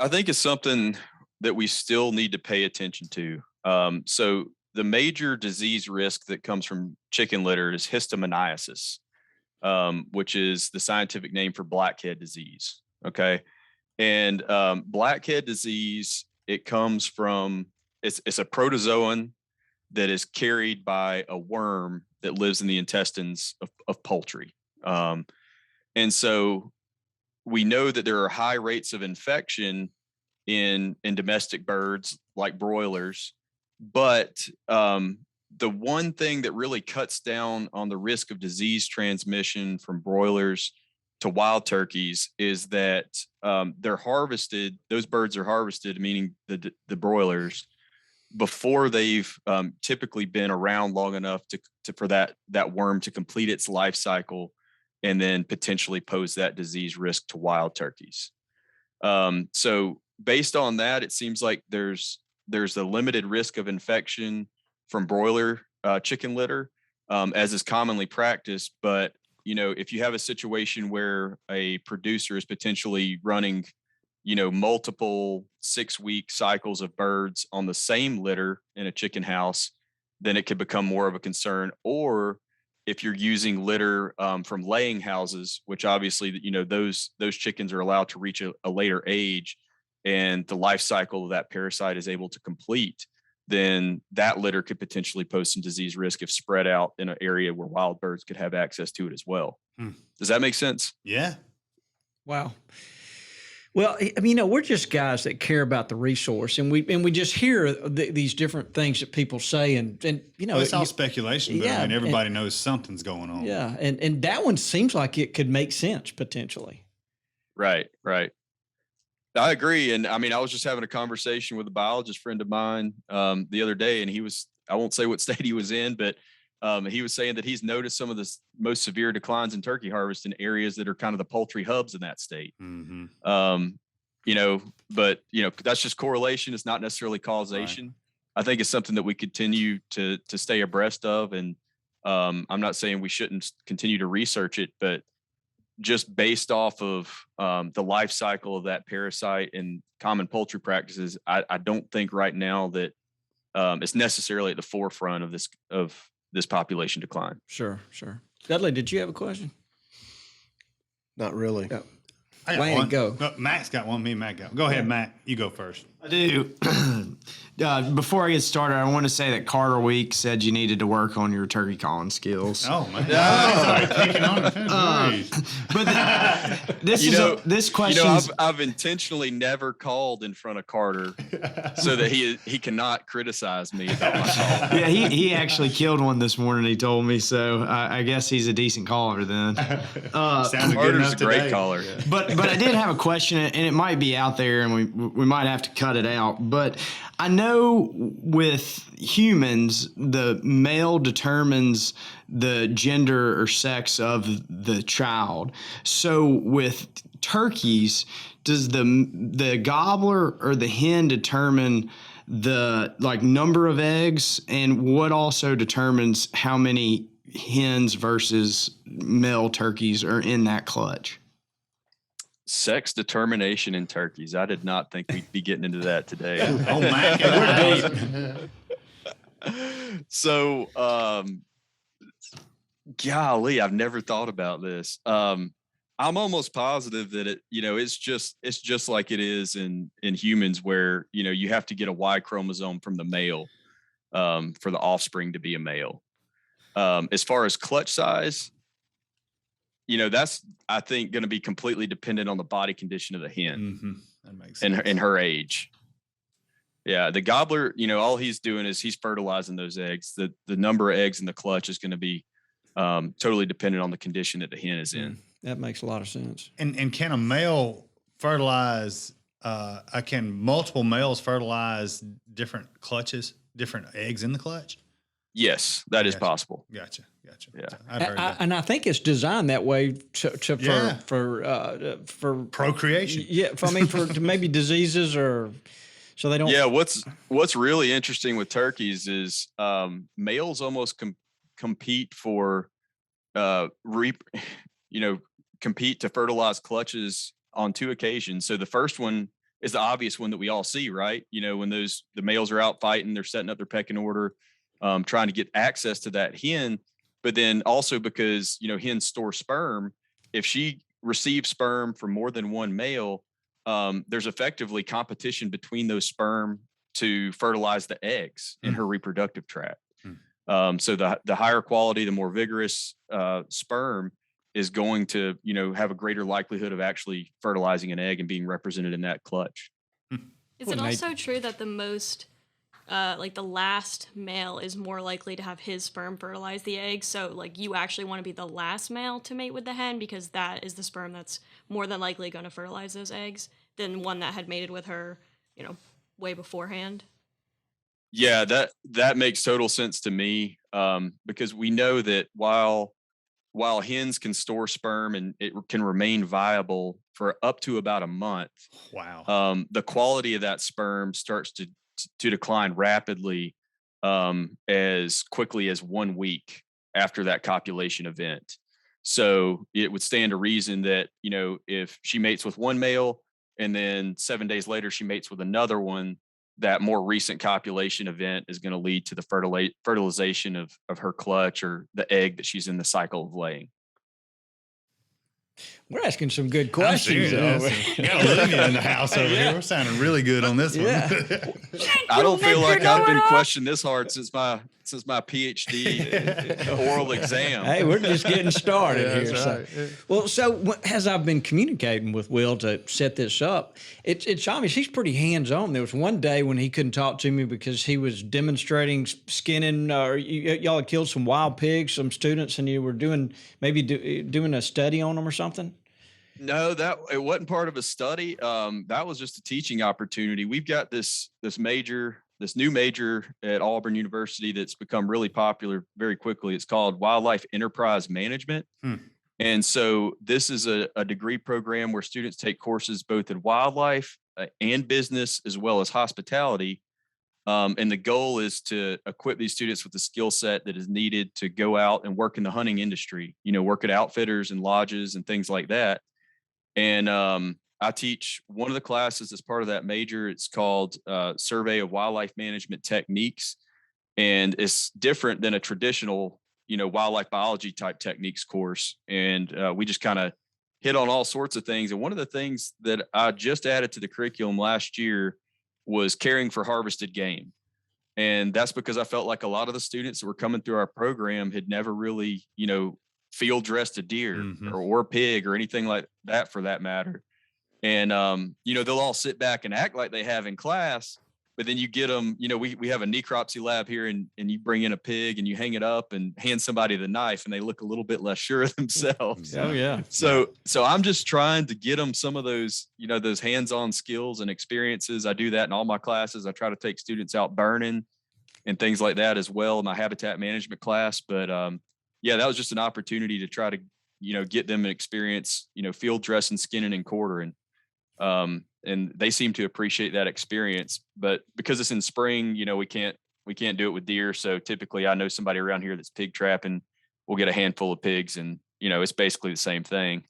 Speaker 7: I think it's something that we still need to pay attention to. So the major disease risk that comes from chicken litter is histaminiasis, which is the scientific name for blackhead disease. Okay. And blackhead disease, it comes from, it's a protozoan that is carried by a worm that lives in the intestines of poultry. And so we know that there are high rates of infection in domestic birds like broilers, but the one thing that really cuts down on the risk of disease transmission from broilers to wild turkeys is that they're harvested. Those birds are harvested, meaning the broilers, before they've typically been around long enough for that worm to complete its life cycle and then potentially pose that disease risk to wild turkeys. So based on that, it seems like there's a limited risk of infection from broiler chicken litter, as is commonly practiced. But, if you have a situation where a producer is potentially running, multiple 6-week cycles of birds on the same litter in a chicken house, then it could become more of a concern. Or if you're using litter from laying houses, which obviously, those chickens are allowed to reach a later age and the life cycle of that parasite is able to complete, then that litter could potentially pose some disease risk if spread out in an area where wild birds could have access to it as well. Does that make sense?
Speaker 4: Yeah.
Speaker 3: Wow. Well, I mean, we're just guys that care about the resource, and we just hear these different things that people say, and
Speaker 4: it's all speculation, but I mean, everybody knows something's going on.
Speaker 3: Yeah, and that one seems like it could make sense potentially.
Speaker 7: Right. I agree, and I mean, I was just having a conversation with a biologist friend of mine the other day, and I won't say what state he was in, but He was saying that he's noticed some of the most severe declines in turkey harvest in areas that are kind of the poultry hubs in that state. But that's just correlation. It's not necessarily causation. Right. I think it's something that we continue to stay abreast of. And I'm not saying we shouldn't continue to research it, but just based off of the life cycle of that parasite and common poultry practices, I don't think right now that it's necessarily at the forefront of this population decline.
Speaker 3: Sure. Dudley, did you have a question?
Speaker 5: Not really.
Speaker 3: Yeah.
Speaker 4: I got
Speaker 3: Wayne,
Speaker 4: one.
Speaker 3: go.
Speaker 4: No, Matt's got one. Me and Matt got one. Go ahead, Matt. You go first.
Speaker 2: I do. Before I get started, I want to say that Carter Week said you needed to work on your turkey calling skills.
Speaker 4: Oh, man. Sorry, taking on the
Speaker 2: but this question.
Speaker 7: I've intentionally never called in front of Carter so that he cannot criticize me about my call.
Speaker 2: Yeah, he actually killed one this morning, he told me. So I guess he's a decent caller then.
Speaker 7: Carter's a great caller.
Speaker 4: Yeah.
Speaker 2: But I did have a question, and it might be out there, and we might have to cut it out. But I know with humans, the male determines the gender or sex of the child. So with turkeys, does the gobbler or the hen determine the number of eggs, and what also determines how many hens versus male turkeys are in that clutch?
Speaker 7: Sex determination in turkeys. I did not think we'd be getting into that today.
Speaker 4: Oh, man.
Speaker 7: So, golly, I've never thought about this. I'm almost positive that it's just like it is in humans, where you have to get a Y chromosome from the male for the offspring to be a male. As far as clutch size, that's, I think, going to be completely dependent on the body condition of the hen.
Speaker 4: Mm-hmm. That makes sense.
Speaker 7: And her age. Yeah, the gobbler, all he's doing is he's fertilizing those eggs. The number of eggs in the clutch is going to be totally dependent on the condition that the hen is in.
Speaker 3: That makes a lot of sense.
Speaker 4: And can a male fertilize? Can multiple males fertilize different clutches, different eggs in the clutch?
Speaker 7: Yes, that is possible.
Speaker 4: Gotcha.
Speaker 7: Yeah,
Speaker 4: I've heard that.
Speaker 3: And I think it's designed that way for
Speaker 4: procreation.
Speaker 3: Yeah, for maybe diseases or so they don't.
Speaker 7: Yeah, what's really interesting with turkeys is males almost compete for compete to fertilize clutches on 2 occasions. So the first one is the obvious one that we all see, right? When the males are out fighting, they're setting up their pecking order, trying to get access to that hen. But then also because, hens store sperm, if she receives sperm from more than one male, there's effectively competition between those sperm to fertilize the eggs in her reproductive tract. So the higher quality, the more vigorous sperm is going to, have a greater likelihood of actually fertilizing an egg and being represented in that clutch.
Speaker 6: Is it also true that the most the last male is more likely to have his sperm fertilize the egg? So you actually want to be the last male to mate with the hen because that is the sperm that's more than likely going to fertilize those eggs than one that had mated with her, way beforehand.
Speaker 7: Yeah, that makes total sense to me, because we know that while hens can store sperm and it can remain viable for up to about a month.
Speaker 4: Wow.
Speaker 7: The quality of that sperm starts to decline rapidly as quickly as 1 week after that copulation event. So it would stand to reason that, if she mates with one male and then 7 days later she mates with another one, that more recent copulation event is going to lead to the fertilization of her clutch or the egg that she's in the cycle of laying.
Speaker 3: We're asking some good questions.
Speaker 4: Got Olivia in the house over here. We're sounding really good on this one.
Speaker 7: I don't feel like I've been questioned this hard since my PhD oral exam.
Speaker 3: Hey, we're just getting started here.
Speaker 4: Right.
Speaker 3: So as I've been communicating with Will to set this up, it's obvious he's pretty hands-on. There was one day when he couldn't talk to me because he was demonstrating skinning, or y'all had killed some wild pigs, some students, and you were doing a study on them or something.
Speaker 7: No, it wasn't part of a study. That was just a teaching opportunity. We've got this major this new major at Auburn University that's become really popular very quickly. It's called Wildlife Enterprise Management. And so this is a degree program where students take courses both in wildlife and business, as well as hospitality. And the goal is to equip these students with the skill set that is needed to go out and work in the hunting industry, work at outfitters and lodges and things like that. And I teach one of the classes as part of that major. It's called Survey of Wildlife Management Techniques. And it's different than a traditional, wildlife biology type techniques course. And we just kind of hit on all sorts of things. And one of the things that I just added to the curriculum last year was caring for harvested game. And that's because I felt like a lot of the students that were coming through our program had never really, field dressed a deer or a pig or anything like that for that matter. And, they'll all sit back and act like they have in class, but then you get them, we have a necropsy lab here and you bring in a pig and you hang it up and hand somebody the knife and they look a little bit less sure of themselves.
Speaker 3: Oh yeah.
Speaker 7: So I'm just trying to get them some of those, those hands-on skills and experiences. I do that in all my classes. I try to take students out burning and things like that as well in my habitat management class. But, that was just an opportunity to try to, get them an experience, field dressing, skinning and quartering. And they seem to appreciate that experience, but because it's in spring, we can't do it with deer. So typically I know somebody around here that's pig trapping. We'll get a handful of pigs and, it's basically the same thing.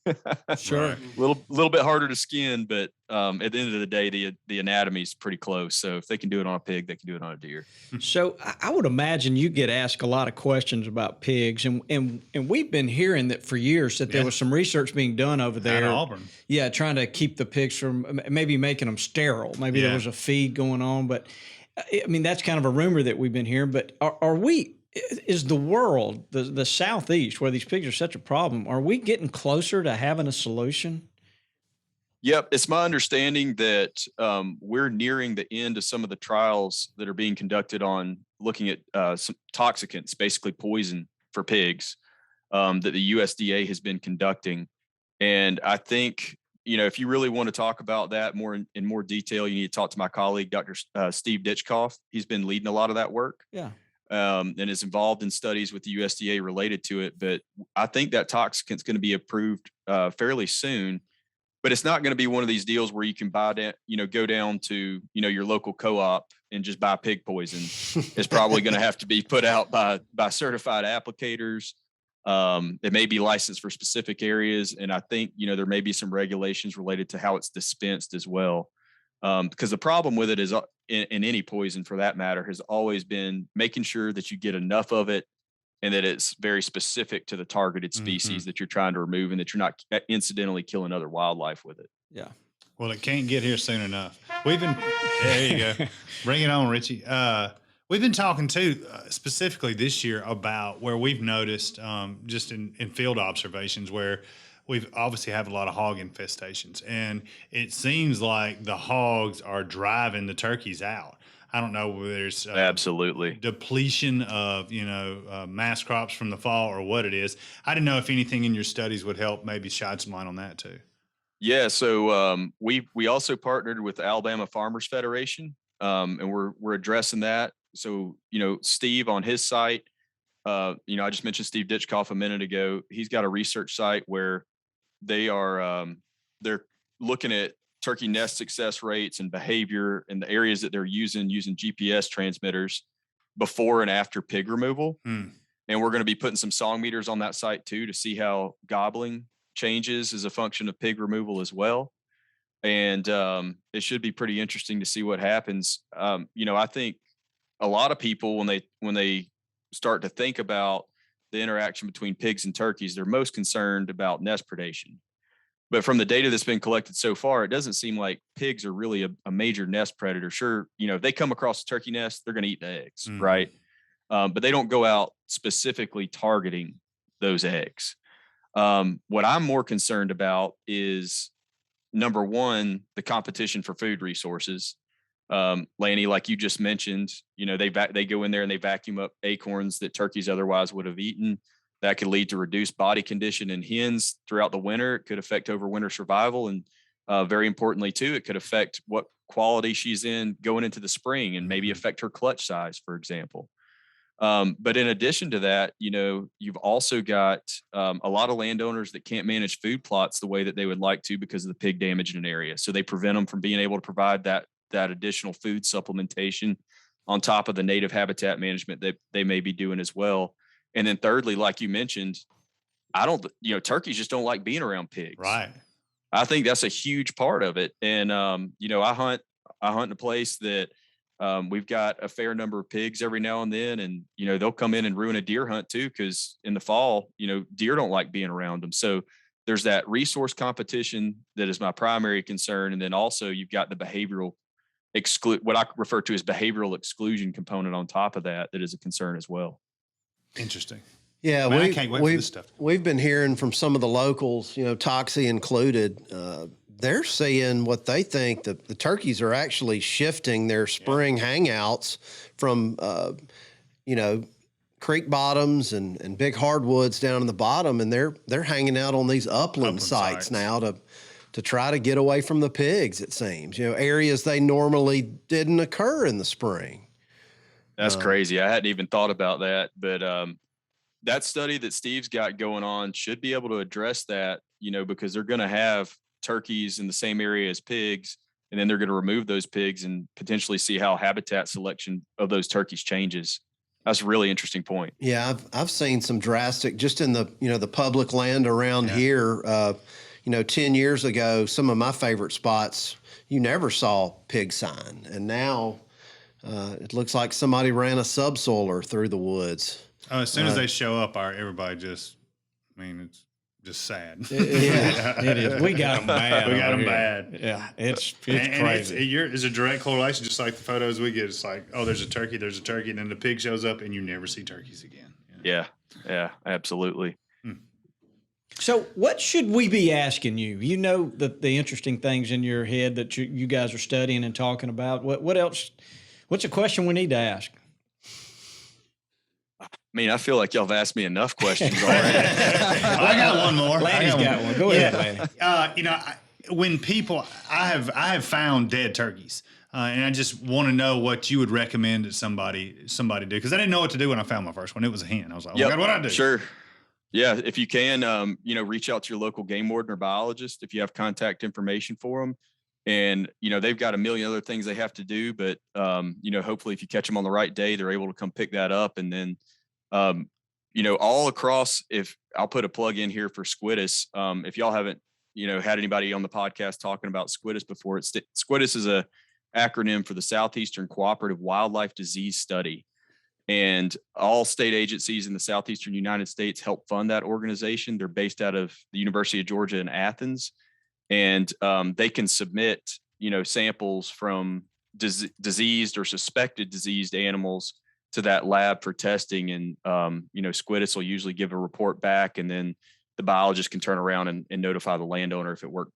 Speaker 3: Sure.
Speaker 7: little bit harder to skin, but, at the end of the day, the anatomy is pretty close. So if they can do it on a pig, they can do it on a deer.
Speaker 3: So I would imagine you get asked a lot of questions about pigs, and we've been hearing that for years that there was some research being done over there.
Speaker 4: At Auburn.
Speaker 3: Yeah, trying to keep the pigs from maybe making them sterile. Maybe there was a feed going on, but I mean that's kind of a rumor that we've been hearing. But are we? Is the world, the Southeast, where these pigs are such a problem, are we getting closer to having a solution?
Speaker 7: Yep. It's my understanding that we're nearing the end of some of the trials that are being conducted on looking at some toxicants, basically poison for pigs, that the USDA has been conducting. And I think, if you really want to talk about that in more detail, you need to talk to my colleague, Dr. Steve Ditchkoff. He's been leading a lot of that work.
Speaker 3: Yeah.
Speaker 7: And is involved in studies with the USDA related to it. But I think that toxicant's going to be approved fairly soon. But it's not going to be one of these deals where you can buy that, go down to, your local co-op and just buy pig poison. It's probably going to have to be put out by certified applicators. It may be licensed for specific areas. And I think, there may be some regulations related to how it's dispensed as well. Because the problem with it is in any poison for that matter has always been making sure that you get enough of it and that it's very specific to the targeted species that you're trying to remove and that you're not incidentally killing other wildlife with it.
Speaker 3: Yeah.
Speaker 4: Well, it can't get here soon enough. There you go. Bring it on, Richie. We've been talking too, specifically this year about where we've noticed just in field observations where we've obviously have a lot of hog infestations, and it seems like the hogs are driving the turkeys out. I don't know whether there's
Speaker 7: absolutely
Speaker 4: depletion of mass crops from the fall or what it is. I didn't know if anything in your studies would help maybe shed some light on that too.
Speaker 7: Yeah, so we also partnered with the Alabama Farmers Federation, and we're addressing that. So Steve on his site, I just mentioned Steve Ditchkoff a minute ago. He's got a research site where they are they're looking at turkey nest success rates and behavior and the areas that they're using GPS transmitters before and after pig removal. And we're going to be putting some song meters on that site too to see how gobbling changes as a function of pig removal as well. And it should be pretty interesting to see what happens. I think a lot of people when they start to think about the interaction between pigs and turkeys, they're most concerned about nest predation. But from the data that's been collected so far, it doesn't seem like pigs are really a major nest predator. Sure, if they come across a turkey nest, they're going to eat the eggs, right? But they don't go out specifically targeting those eggs. What I'm more concerned about is, number one, the competition for food resources. Lanny, like you just mentioned, they go in there and they vacuum up acorns that turkeys otherwise would have eaten. That could lead to reduced body condition in hens throughout the winter. It could affect overwinter survival. And very importantly, too, it could affect what quality she's in going into the spring and maybe affect her clutch size, for example. But in addition to that, you've also got a lot of landowners that can't manage food plots the way that they would like to because of the pig damage in an area. So they prevent them from being able to provide that additional food supplementation on top of the native habitat management that they may be doing as well. And then thirdly, like you mentioned, turkeys just don't like being around pigs.
Speaker 4: Right.
Speaker 7: I think that's a huge part of it. And, I hunt in a place that we've got a fair number of pigs every now and then. And, they'll come in and ruin a deer hunt too, because in the fall, deer don't like being around them. So there's that resource competition that is my primary concern. And then also you've got the behavioral what I refer to as behavioral exclusion component on top of that is a concern as well.
Speaker 4: Interesting.
Speaker 5: Yeah,
Speaker 4: I can't wait for this stuff.
Speaker 5: We've been hearing from some of the locals, Toxie included, they're seeing what they think that the turkeys are actually shifting their spring hangouts from, creek bottoms and big hardwoods down in the bottom, and they're hanging out on these upland sites now to try to get away from the pigs, it seems. Areas they normally didn't occur in the spring.
Speaker 7: That's crazy. I hadn't even thought about that, but that study that Steve's got going on should be able to address that, because they're going to have turkeys in the same area as pigs, and then they're going to remove those pigs and potentially see how habitat selection of those turkeys changes. That's a really interesting point.
Speaker 5: Yeah, I've seen some drastic, just in the the public land around here. 10 years ago, some of my favorite spots, you never saw pig sign, and now it looks like somebody ran a subsoiler through the woods.
Speaker 4: Oh, as soon as they show up, it's just sad.
Speaker 3: Yeah, it is. We got them bad.
Speaker 4: We got them bad.
Speaker 3: Yeah, it's
Speaker 4: And
Speaker 3: crazy.
Speaker 4: it's a direct correlation, just like the photos we get. It's like, oh, there's a turkey, and then the pig shows up, and you never see turkeys again.
Speaker 7: Yeah, absolutely.
Speaker 3: So what should we be asking you? The interesting things in your head that you guys are studying and talking about. What else? What's a question we need to ask?
Speaker 7: I feel like y'all have asked me enough questions already.
Speaker 4: I got one more.
Speaker 3: Lanny's got one. Go ahead, Lanny.
Speaker 4: When people, I have found dead turkeys, and I just want to know what you would recommend that somebody do, because I didn't know what to do when I found my first one. It was a hen. I was like, oh my God, what do I do?
Speaker 7: Sure. Yeah, if you can, reach out to your local game warden or biologist if you have contact information for them. And, they've got a million other things they have to do, but, hopefully if you catch them on the right day, they're able to come pick that up. And then, all across, if I'll put a plug in here for Squidus, if y'all haven't, had anybody on the podcast talking about Squidus before, Squidus is a acronym for the Southeastern Cooperative Wildlife Disease Study. And all state agencies in the Southeastern United States help fund that organization. They're based out of the University of Georgia in Athens. And they can submit, samples from diseased or suspected diseased animals to that lab for testing. And, Squidus will usually give a report back, and then the biologist can turn around and notify the landowner if it worked,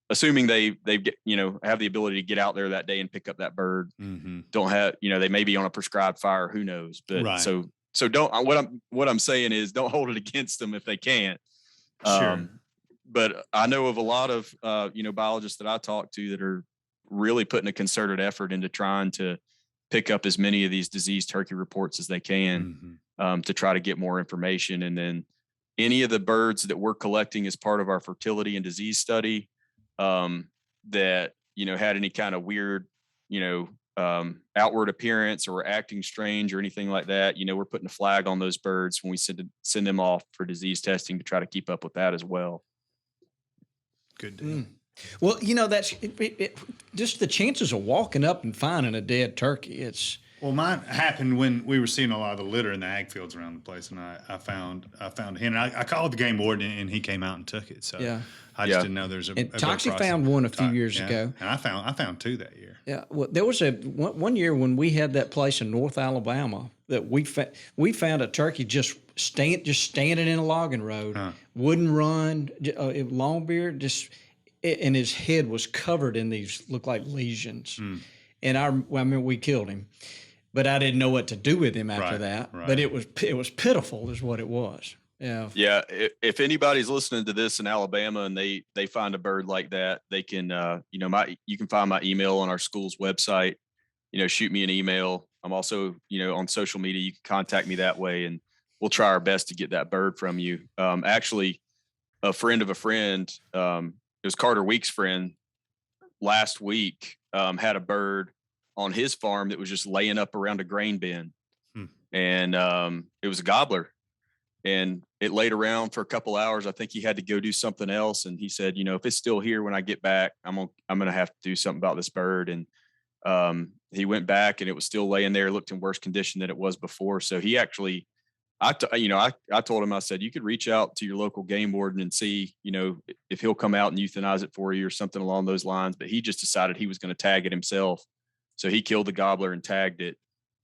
Speaker 7: assuming they get, have the ability to get out there that day and pick up that bird.
Speaker 4: Mm-hmm.
Speaker 7: Don't have, they may be on a prescribed fire, who knows, but
Speaker 4: right.
Speaker 7: so don't, what I'm saying is don't hold it against them if they can't.
Speaker 4: Sure.
Speaker 7: But I know of a lot of, biologists that I talk to that are really putting a concerted effort into trying to pick up as many of these diseased turkey reports as they can, to try to get more information. And then any of the birds that we're collecting as part of our fertility and disease study, that, had any kind of weird, outward appearance or acting strange or anything like that, we're putting a flag on those birds when we send them off for disease testing to try to keep up with that as well.
Speaker 4: Good deal.
Speaker 3: Well, that's just the chances of walking up and finding a dead turkey.
Speaker 4: Well, mine happened when we were seeing a lot of the litter in the ag fields around the place, and I found a hen. And I called the game warden, and he came out and took it. So
Speaker 3: yeah.
Speaker 4: I just didn't know there's a.
Speaker 3: And Toxie found one a few years ago,
Speaker 4: and I found two that year.
Speaker 3: Yeah, well, there was one year when we had that place in North Alabama that we found a turkey just standing in a logging road, wouldn't run, long beard, and his head was covered in these looked like lesions. And we killed him, but I didn't know what to do with him after that. Right. But it was pitiful, is what it was. Yeah.
Speaker 7: Yeah. If anybody's listening to this in Alabama and they find a bird like that, they can, you can find my email on our school's website, shoot me an email. I'm also, on social media, you can contact me that way and we'll try our best to get that bird from you. Actually, a friend of a friend, it was Carter Week's friend last week, had a bird on his farm that was just laying up around a grain bin. And it was a gobbler. And it laid around for a couple hours. I think he had to go do something else. And he said, if it's still here when I get back, I'm going to have to do something about this bird. And he went back and it was still laying there, looked in worse condition than it was before. So he actually, I told him, I said, you could reach out to your local game warden and see, if he'll come out and euthanize it for you or something along those lines. But he just decided he was going to tag it himself. So he killed the gobbler and tagged it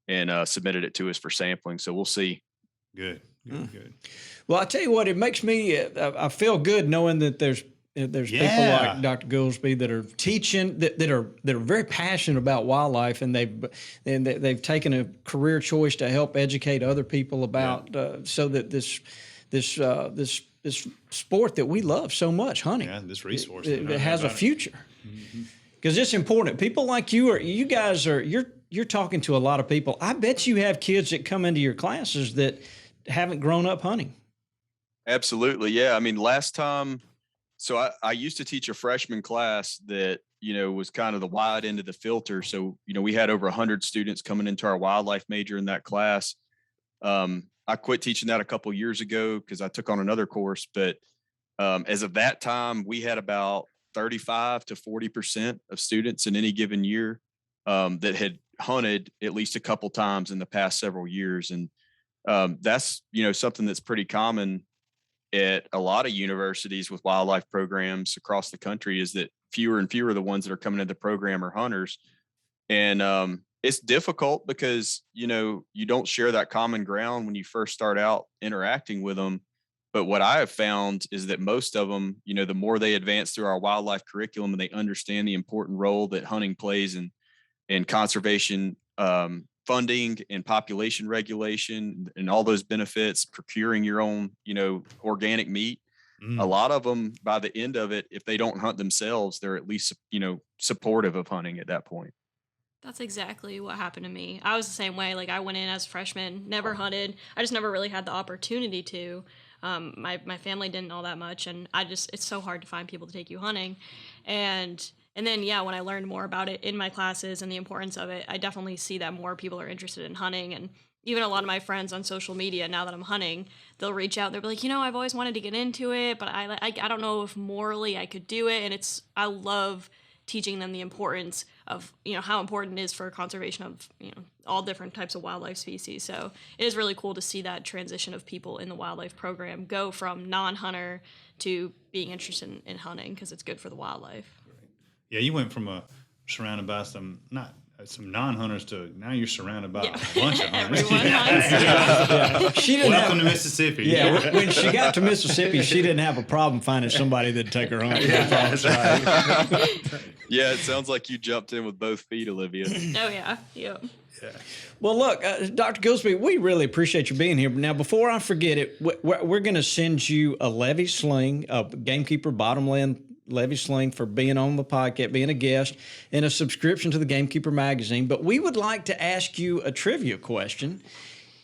Speaker 7: and submitted it to us for sampling. So we'll see.
Speaker 4: Good.
Speaker 3: Well, I tell you what, it makes me, I feel good knowing that there's people like Dr. Gulsby that are teaching, that are very passionate about wildlife, and they've taken a career choice to help educate other people about, so that this sport that we love so much, hunting,
Speaker 4: this resource,
Speaker 3: it has a future. Because it's important. People like you're talking to a lot of people. I bet you have kids that come into your classes that haven't grown up hunting.
Speaker 7: Absolutely. Yeah. I mean, last time, so I used to teach a freshman class that, was kind of the wide end of the filter. So, we had over 100 students coming into our wildlife major in that class. I quit teaching that a couple of years ago because I took on another course. But as of that time, we had about 35 to 40% of students in any given year that had hunted at least a couple times in the past several years. And that's, something that's pretty common at a lot of universities with wildlife programs across the country, is that fewer and fewer of the ones that are coming into the program are hunters. And it's difficult because, you don't share that common ground when you first start out interacting with them. But what I have found is that most of them, the more they advance through our wildlife curriculum and they understand the important role that hunting plays in conservation, funding and population regulation and all those benefits, procuring your own, organic meat. A lot of them, by the end of it, if they don't hunt themselves, they're at least, supportive of hunting at that point.
Speaker 6: That's exactly what happened to me. I was the same way. Like, I went in as a freshman, never hunted. I just never really had the opportunity to. My family didn't all that much, and it's so hard to find people to take you hunting. And then, when I learned more about it in my classes and the importance of it, I definitely see that more people are interested in hunting. And even a lot of my friends on social media, now that I'm hunting, they'll reach out. They'll be like, I've always wanted to get into it, but I don't know if morally I could do it. And I love teaching them the importance of, how important it is for conservation of, all different types of wildlife species. So it is really cool to see that transition of people in the wildlife program go from non-hunter to being interested in hunting because it's good for the wildlife.
Speaker 4: Yeah, you went from surrounded by some non-hunters to now you're surrounded by a bunch of hunters.
Speaker 6: Everyone hunts.
Speaker 3: She didn't
Speaker 4: Welcome to Mississippi.
Speaker 3: Yeah, when she got to Mississippi, she didn't have a problem finding somebody that'd take her hunting.
Speaker 4: That's right.
Speaker 7: Yeah, it sounds like you jumped in with both feet, Olivia.
Speaker 6: Oh, yeah. Yep.
Speaker 4: Yeah.
Speaker 3: Well, look, Dr. Gulsby, we really appreciate you being here. Now, before I forget it, we're going to send you a levy sling, a Gamekeeper Bottomland levy sling for being on the podcast, being a guest, and a subscription to the Gamekeeper magazine. But we would like to ask you a trivia question.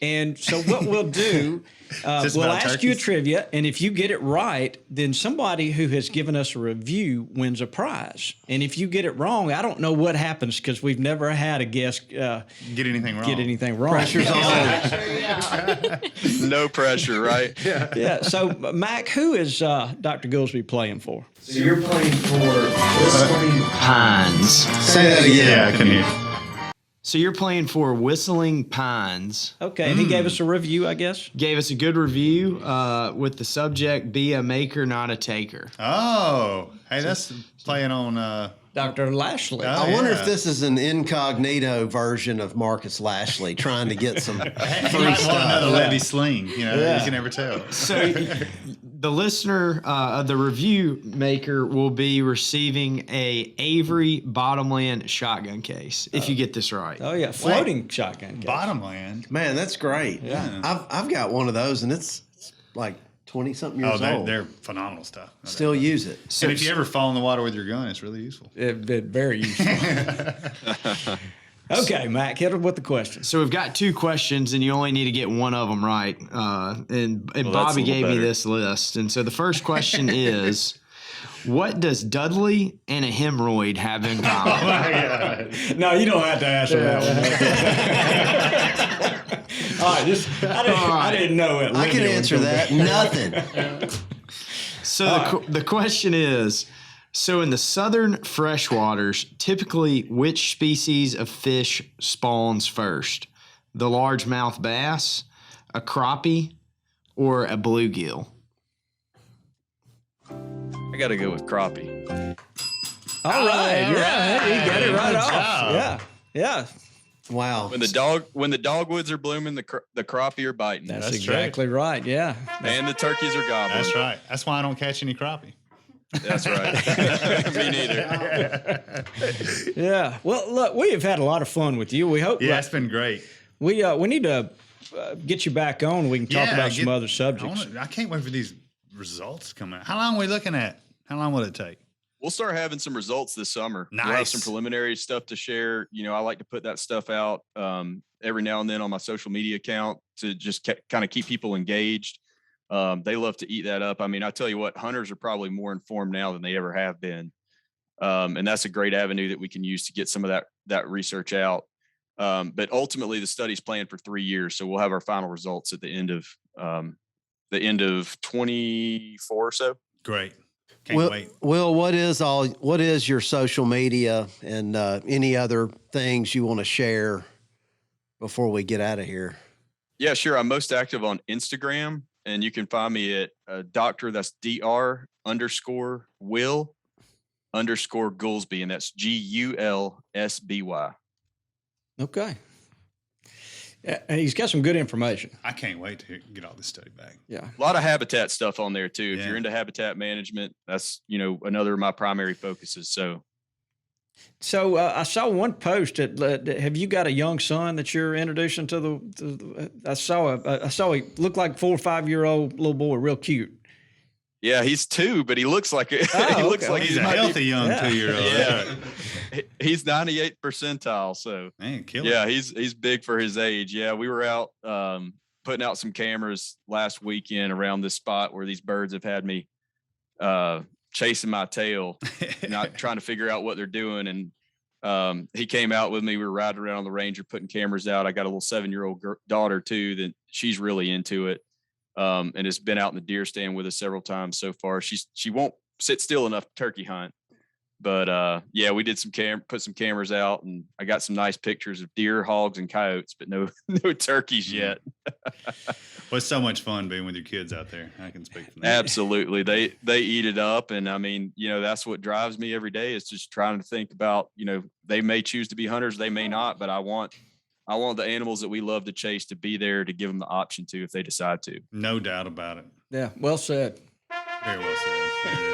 Speaker 3: And so what we'll do, we'll ask you a trivia, and if you get it right, then somebody who has given us a review wins a prize. And if you get it wrong, I don't know what happens because we've never had a guest
Speaker 4: get anything wrong.
Speaker 5: Pressure's on.
Speaker 7: No pressure, right?
Speaker 3: Yeah. So, Mac, who is Dr. Gulsby playing for?
Speaker 2: So you're playing for Whistling Pines.
Speaker 5: Say that again.
Speaker 4: Yeah, I can hear.
Speaker 2: So you're playing for Whistling Pines.
Speaker 3: Okay, and he gave us a review, I guess?
Speaker 2: Gave us a good review with the subject, be a maker, not a taker.
Speaker 4: Oh, hey, that's playing on...
Speaker 3: Dr. Lashley.
Speaker 5: I wonder if this is an incognito version of Marcus Lashley trying to get some free
Speaker 4: Another
Speaker 5: stuff.
Speaker 4: levy sling, you can never tell.
Speaker 2: So the listener, the review maker, will be receiving a Avery Bottomland shotgun case, if you get this right.
Speaker 3: Oh, yeah, floating shotgun case.
Speaker 4: Bottomland.
Speaker 5: Man, that's great.
Speaker 3: Yeah.
Speaker 5: I've got one of those, and like 20-something years old.
Speaker 4: They're phenomenal stuff.
Speaker 5: Still use it.
Speaker 4: And if you ever fall in the water with your gun, it's really useful.
Speaker 3: Very useful. Okay, Mac, hit him with the question.
Speaker 2: So we've got 2 questions, and you only need to get one of them right. And Bobby gave me this list. And so the first question is, what does Dudley and a hemorrhoid have in common?
Speaker 4: Oh my God.
Speaker 3: No, you don't have to answer that one. All right, I didn't know it.
Speaker 5: I can answer that. Nothing.
Speaker 2: So the question is, so in the southern freshwaters, typically which species of fish spawns first? The largemouth bass, a crappie, or a bluegill?
Speaker 7: I got to go with crappie.
Speaker 3: All right. Yeah, you got it right off.
Speaker 4: job.
Speaker 3: Yeah.
Speaker 5: Wow.
Speaker 7: When the dogwoods are blooming, the crappie are biting.
Speaker 3: That's
Speaker 4: That's
Speaker 3: exactly right. Yeah.
Speaker 7: And the turkeys are gobbling.
Speaker 4: That's right. That's why I don't catch any crappie.
Speaker 7: That's right. Me neither.
Speaker 3: Yeah. Well, look, we have had a lot of fun with you. We hope.
Speaker 4: Yeah, it's been great.
Speaker 3: We need to get you back on. We can talk about some other subjects.
Speaker 4: I can't wait for these results to come out. How long are we looking at? How long will it take?
Speaker 7: We'll start having some results this summer. We'll have
Speaker 4: Nice.
Speaker 7: some preliminary stuff to share. I like to put that stuff out every now and then on my social media account to just kind of keep people engaged. They love to eat that up. I mean, I tell you what, hunters are probably more informed now than they ever have been. And that's a great avenue that we can use to get some of that research out. But ultimately the study's planned for 3 years. So we'll have our final results at the end of 24 or so.
Speaker 4: Great. Can't wait.
Speaker 5: Will, what is your social media and any other things you want to share before we get out of here?
Speaker 7: Yeah, sure. I'm most active on Instagram, and you can find me at Dr. That's Dr.Will_Gulsby, and that's GULSBY.
Speaker 3: Okay. And he's got some good information.
Speaker 4: I can't wait to get all this study back.
Speaker 3: Yeah.
Speaker 7: A lot of habitat stuff on there too. If
Speaker 4: Yeah.
Speaker 7: you're into habitat management, that's another of my primary focuses. So
Speaker 3: I saw one post that have you got a young son that you're introducing to the I saw he looked like 4 or 5 year old little boy, real cute.
Speaker 7: yeah, he's 2, but he looks like
Speaker 3: looks like
Speaker 4: He's a
Speaker 7: might be-
Speaker 4: healthy young 2-year-old.
Speaker 7: Yeah, he's 98th percentile. So
Speaker 4: Man, kill
Speaker 7: yeah,
Speaker 4: it.
Speaker 7: he's big for his age. Yeah, we were out putting out some cameras last weekend around this spot where these birds have had me chasing my tail, not trying to figure out what they're doing. And he came out with me. We were riding around on the Ranger putting cameras out. I got a little 7-year-old daughter too that she's really into it, and has been out in the deer stand with us several times so far. She won't sit still enough to turkey hunt. But yeah, we did put some cameras out, and I got some nice pictures of deer, hogs, and coyotes, but no turkeys yet.
Speaker 4: Well, it's so much fun being with your kids out there. I can speak for that.
Speaker 7: Absolutely, they eat it up, and I mean, that's what drives me every day is just trying to think about, they may choose to be hunters, they may not, but I want the animals that we love to chase to be there to give them the option to if they decide to.
Speaker 4: No doubt about it.
Speaker 3: Yeah, well said.
Speaker 4: Very well said. There it is.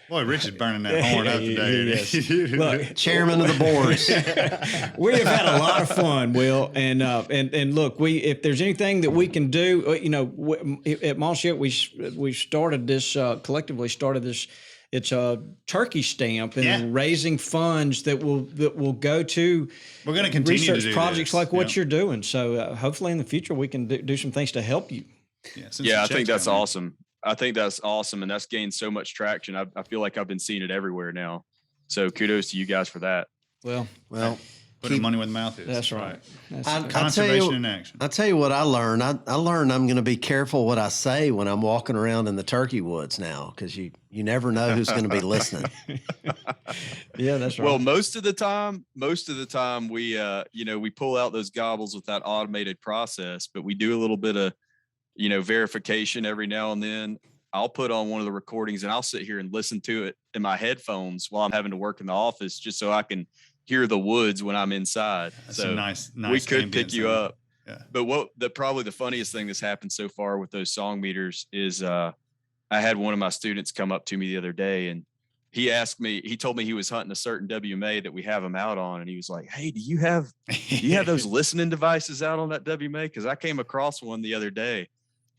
Speaker 4: Boy, Rich is burning that horn up today.
Speaker 3: Look,
Speaker 5: Chairman of the boards.
Speaker 3: we have had a lot of fun, Will, and look, if there's anything that we can do, at Monsieur we started this collectively started this. It's a turkey stamp and raising funds that will go to.
Speaker 4: We're going to continue
Speaker 3: research
Speaker 4: to do
Speaker 3: projects
Speaker 4: this.
Speaker 3: like what you're doing. So hopefully in the future we can do some things to help you.
Speaker 7: Yeah, I think that's awesome. I think that's awesome, and that's gained so much traction. I feel like I've been seeing it everywhere now. So kudos to you guys for that.
Speaker 3: Well,
Speaker 4: Putting money where the mouth is.
Speaker 3: that's right.
Speaker 4: Conservation in action.
Speaker 5: I'll tell you what I learned. I learned I'm going to be careful what I say when I'm walking around in the turkey woods now, because you never know who's going to be listening.
Speaker 3: Yeah, that's right.
Speaker 7: Well, most of the time we we pull out those gobbles with that automated process, but we do a little bit of verification every now and then. I'll put on one of the recordings and I'll sit here and listen to it in my headphones while I'm having to work in the office, just so I can hear the woods when I'm inside.
Speaker 4: That's
Speaker 7: so
Speaker 4: a nice
Speaker 7: we could pick you
Speaker 4: sound.
Speaker 7: up.
Speaker 4: Yeah.
Speaker 7: But probably the funniest thing that's happened so far with those song meters is I had one of my students come up to me the other day, and he told me he was hunting a certain WMA that we have him out on. And he was like, "Hey, do you have those listening devices out on that WMA? Cause I came across one the other day."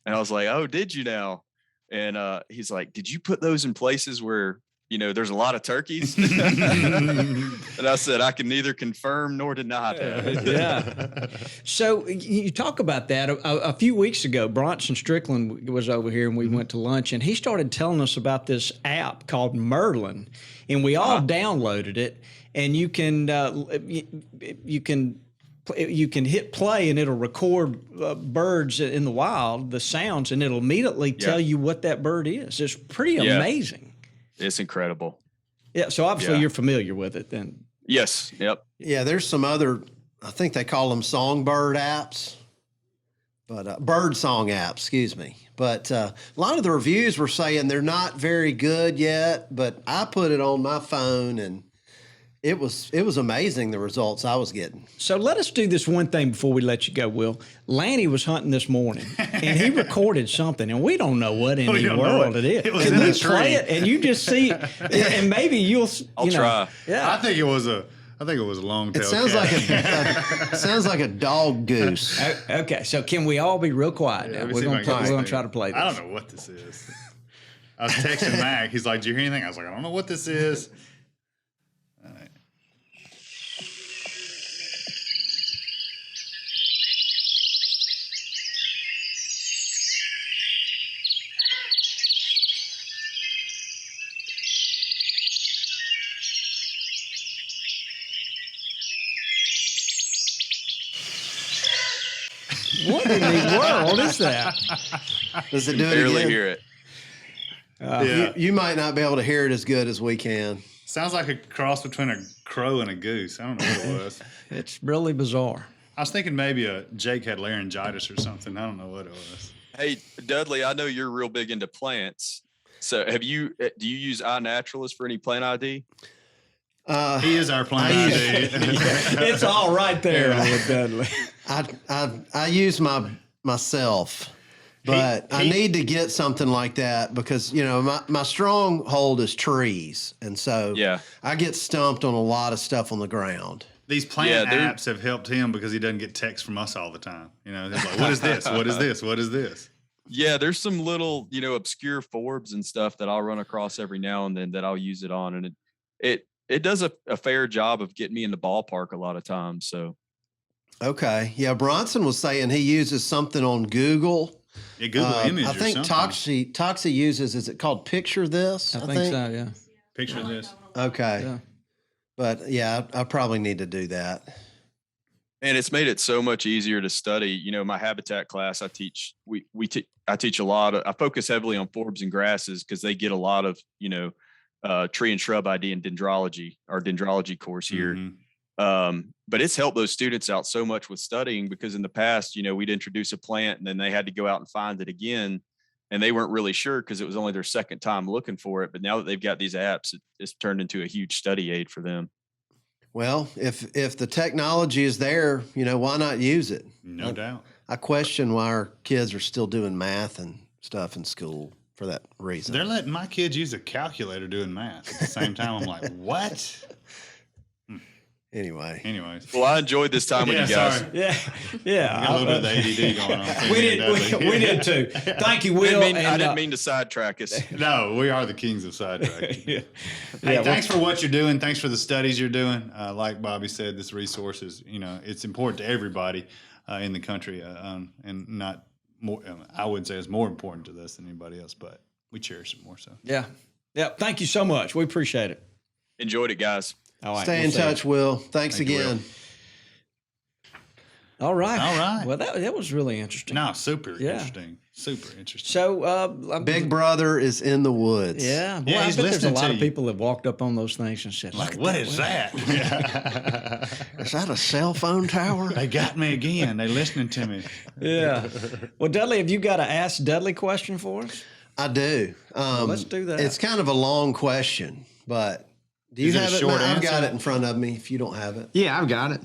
Speaker 7: And I was like, oh, did you now? And he's like, did you put those in places where, there's a lot of turkeys? And I said, I can neither confirm nor deny that.
Speaker 3: Yeah. So you talk about that. A few weeks ago, Bronson Strickland was over here and we went to lunch, and he started telling us about this app called Merlin, and we all downloaded it, and you can hit play and it'll record birds in the wild, the sounds, and it'll immediately tell you what that bird is. It's pretty amazing.
Speaker 7: It's incredible.
Speaker 3: Yeah. So obviously you're familiar with it then.
Speaker 7: Yes. Yep.
Speaker 5: Yeah, there's some other, I think they call them songbird apps, but bird song apps, excuse me. But a lot of the reviews were saying they're not very good yet, but I put it on my phone and it was amazing, the results I was getting.
Speaker 3: So let us do this one thing before we let you go, Will. Lanny was hunting this morning, and he recorded something, and we don't know what in the world it is.
Speaker 4: It was
Speaker 3: Can
Speaker 4: in
Speaker 3: we
Speaker 4: a tree.
Speaker 3: play it, and you just see it, and maybe
Speaker 7: I'll try.
Speaker 3: Yeah.
Speaker 4: I think it was a long-tailed
Speaker 5: It sounds
Speaker 4: cat.
Speaker 5: it sounds like a dog goose.
Speaker 3: Okay, so can we all be real quiet now?
Speaker 4: Let me
Speaker 3: We're
Speaker 4: see if I
Speaker 3: going
Speaker 4: can get
Speaker 3: to
Speaker 4: this
Speaker 3: try
Speaker 4: thing.
Speaker 3: to play this.
Speaker 4: I don't know what this is. I was texting Mac. He's like, "Did you hear anything?" I was like, "I don't know what this is." All right.
Speaker 3: What in the world is that?
Speaker 5: Does it do it
Speaker 7: Barely
Speaker 5: again?
Speaker 7: hear it.
Speaker 4: Yeah.
Speaker 5: You might not be able to hear it as good as we can.
Speaker 4: Sounds like a cross between a crow and a goose. I don't know what it was.
Speaker 3: It's really bizarre.
Speaker 4: I was thinking maybe Jake had laryngitis or something. I don't know what it was.
Speaker 7: Hey, Dudley, I know you're real big into plants. So do you use iNaturalist for any plant ID?
Speaker 4: He is our plant ID.
Speaker 3: It's all right there with Dudley.
Speaker 5: I use myself, but I need to get something like that because my stronghold is trees, and so I get stumped on a lot of stuff on the ground.
Speaker 4: These plant apps have helped him because he doesn't get texts from us all the time. He's like, "What is this? What is this? What is this?"
Speaker 7: Yeah, there's some little obscure forbs and stuff that I'll run across every now and then that I'll use it on, and it does a fair job of getting me in the ballpark a lot of times. So.
Speaker 5: Okay. Yeah, Bronson was saying he uses something on Google.
Speaker 4: Yeah, Google Image
Speaker 5: I think
Speaker 4: or something.
Speaker 5: Toxie uses, is it called Picture This?
Speaker 3: I think so, yeah.
Speaker 4: Picture this.
Speaker 5: Okay.
Speaker 3: Yeah.
Speaker 5: But yeah, I probably need to do that.
Speaker 7: And it's made it so much easier to study. My habitat class, I teach a lot of, I focus heavily on forbs and grasses because they get a lot of, tree and shrub ID and dendrology, our dendrology course here. Mm-hmm. But it's helped those students out so much with studying because in the past, we'd introduce a plant and then they had to go out and find it again. And they weren't really sure because it was only their second time looking for it. But now that they've got these apps, it's turned into a huge study aid for them.
Speaker 5: Well, if the technology is there, why not use it?
Speaker 4: No doubt.
Speaker 5: I question why our kids are still doing math and stuff in school for that reason.
Speaker 4: They're letting my kids use a calculator doing math at the same time. I'm like, what?
Speaker 5: Anyways.
Speaker 7: Well, I enjoyed this time with you guys.
Speaker 4: Sorry.
Speaker 3: Yeah.
Speaker 4: Got a little bit of the ADD going on.
Speaker 3: We did too. Thank you, Will.
Speaker 7: I didn't mean to sidetrack us.
Speaker 4: No, we are the kings of sidetracking. Hey, thanks for what you're doing. Thanks for the studies you're doing. Like Bobby said, this resource is, it's important to everybody in the country, and not more. I wouldn't say it's more important to this than anybody else, but we cherish it more so.
Speaker 3: Yeah. Thank you so much. We appreciate it.
Speaker 7: Enjoyed it, guys.
Speaker 3: All right.
Speaker 5: Stay in touch, Will. Thanks
Speaker 4: Thank you,
Speaker 5: again.
Speaker 3: All right.
Speaker 4: All right.
Speaker 3: Well, that was really interesting.
Speaker 4: No, super interesting. Super interesting.
Speaker 3: So,
Speaker 5: Big Brother is in the woods.
Speaker 3: yeah, boy,
Speaker 4: Yeah,
Speaker 3: I
Speaker 4: he's
Speaker 3: bet there's a
Speaker 4: listening
Speaker 3: lot
Speaker 4: to
Speaker 3: of
Speaker 4: you.
Speaker 3: people that walked up on those things and said,
Speaker 4: Like, what is that?
Speaker 5: Is that a cell phone tower?
Speaker 4: They got me again. They listening to me.
Speaker 3: Yeah. Well, Dudley, have you got an Ask Dudley question for us?
Speaker 5: I do.
Speaker 3: Let's do that.
Speaker 5: It's kind of a long question, but do you
Speaker 4: Is it a
Speaker 5: have it?
Speaker 4: short
Speaker 5: I've got
Speaker 4: answer?
Speaker 5: it in front of me if you don't have it.
Speaker 2: Yeah, I've got it.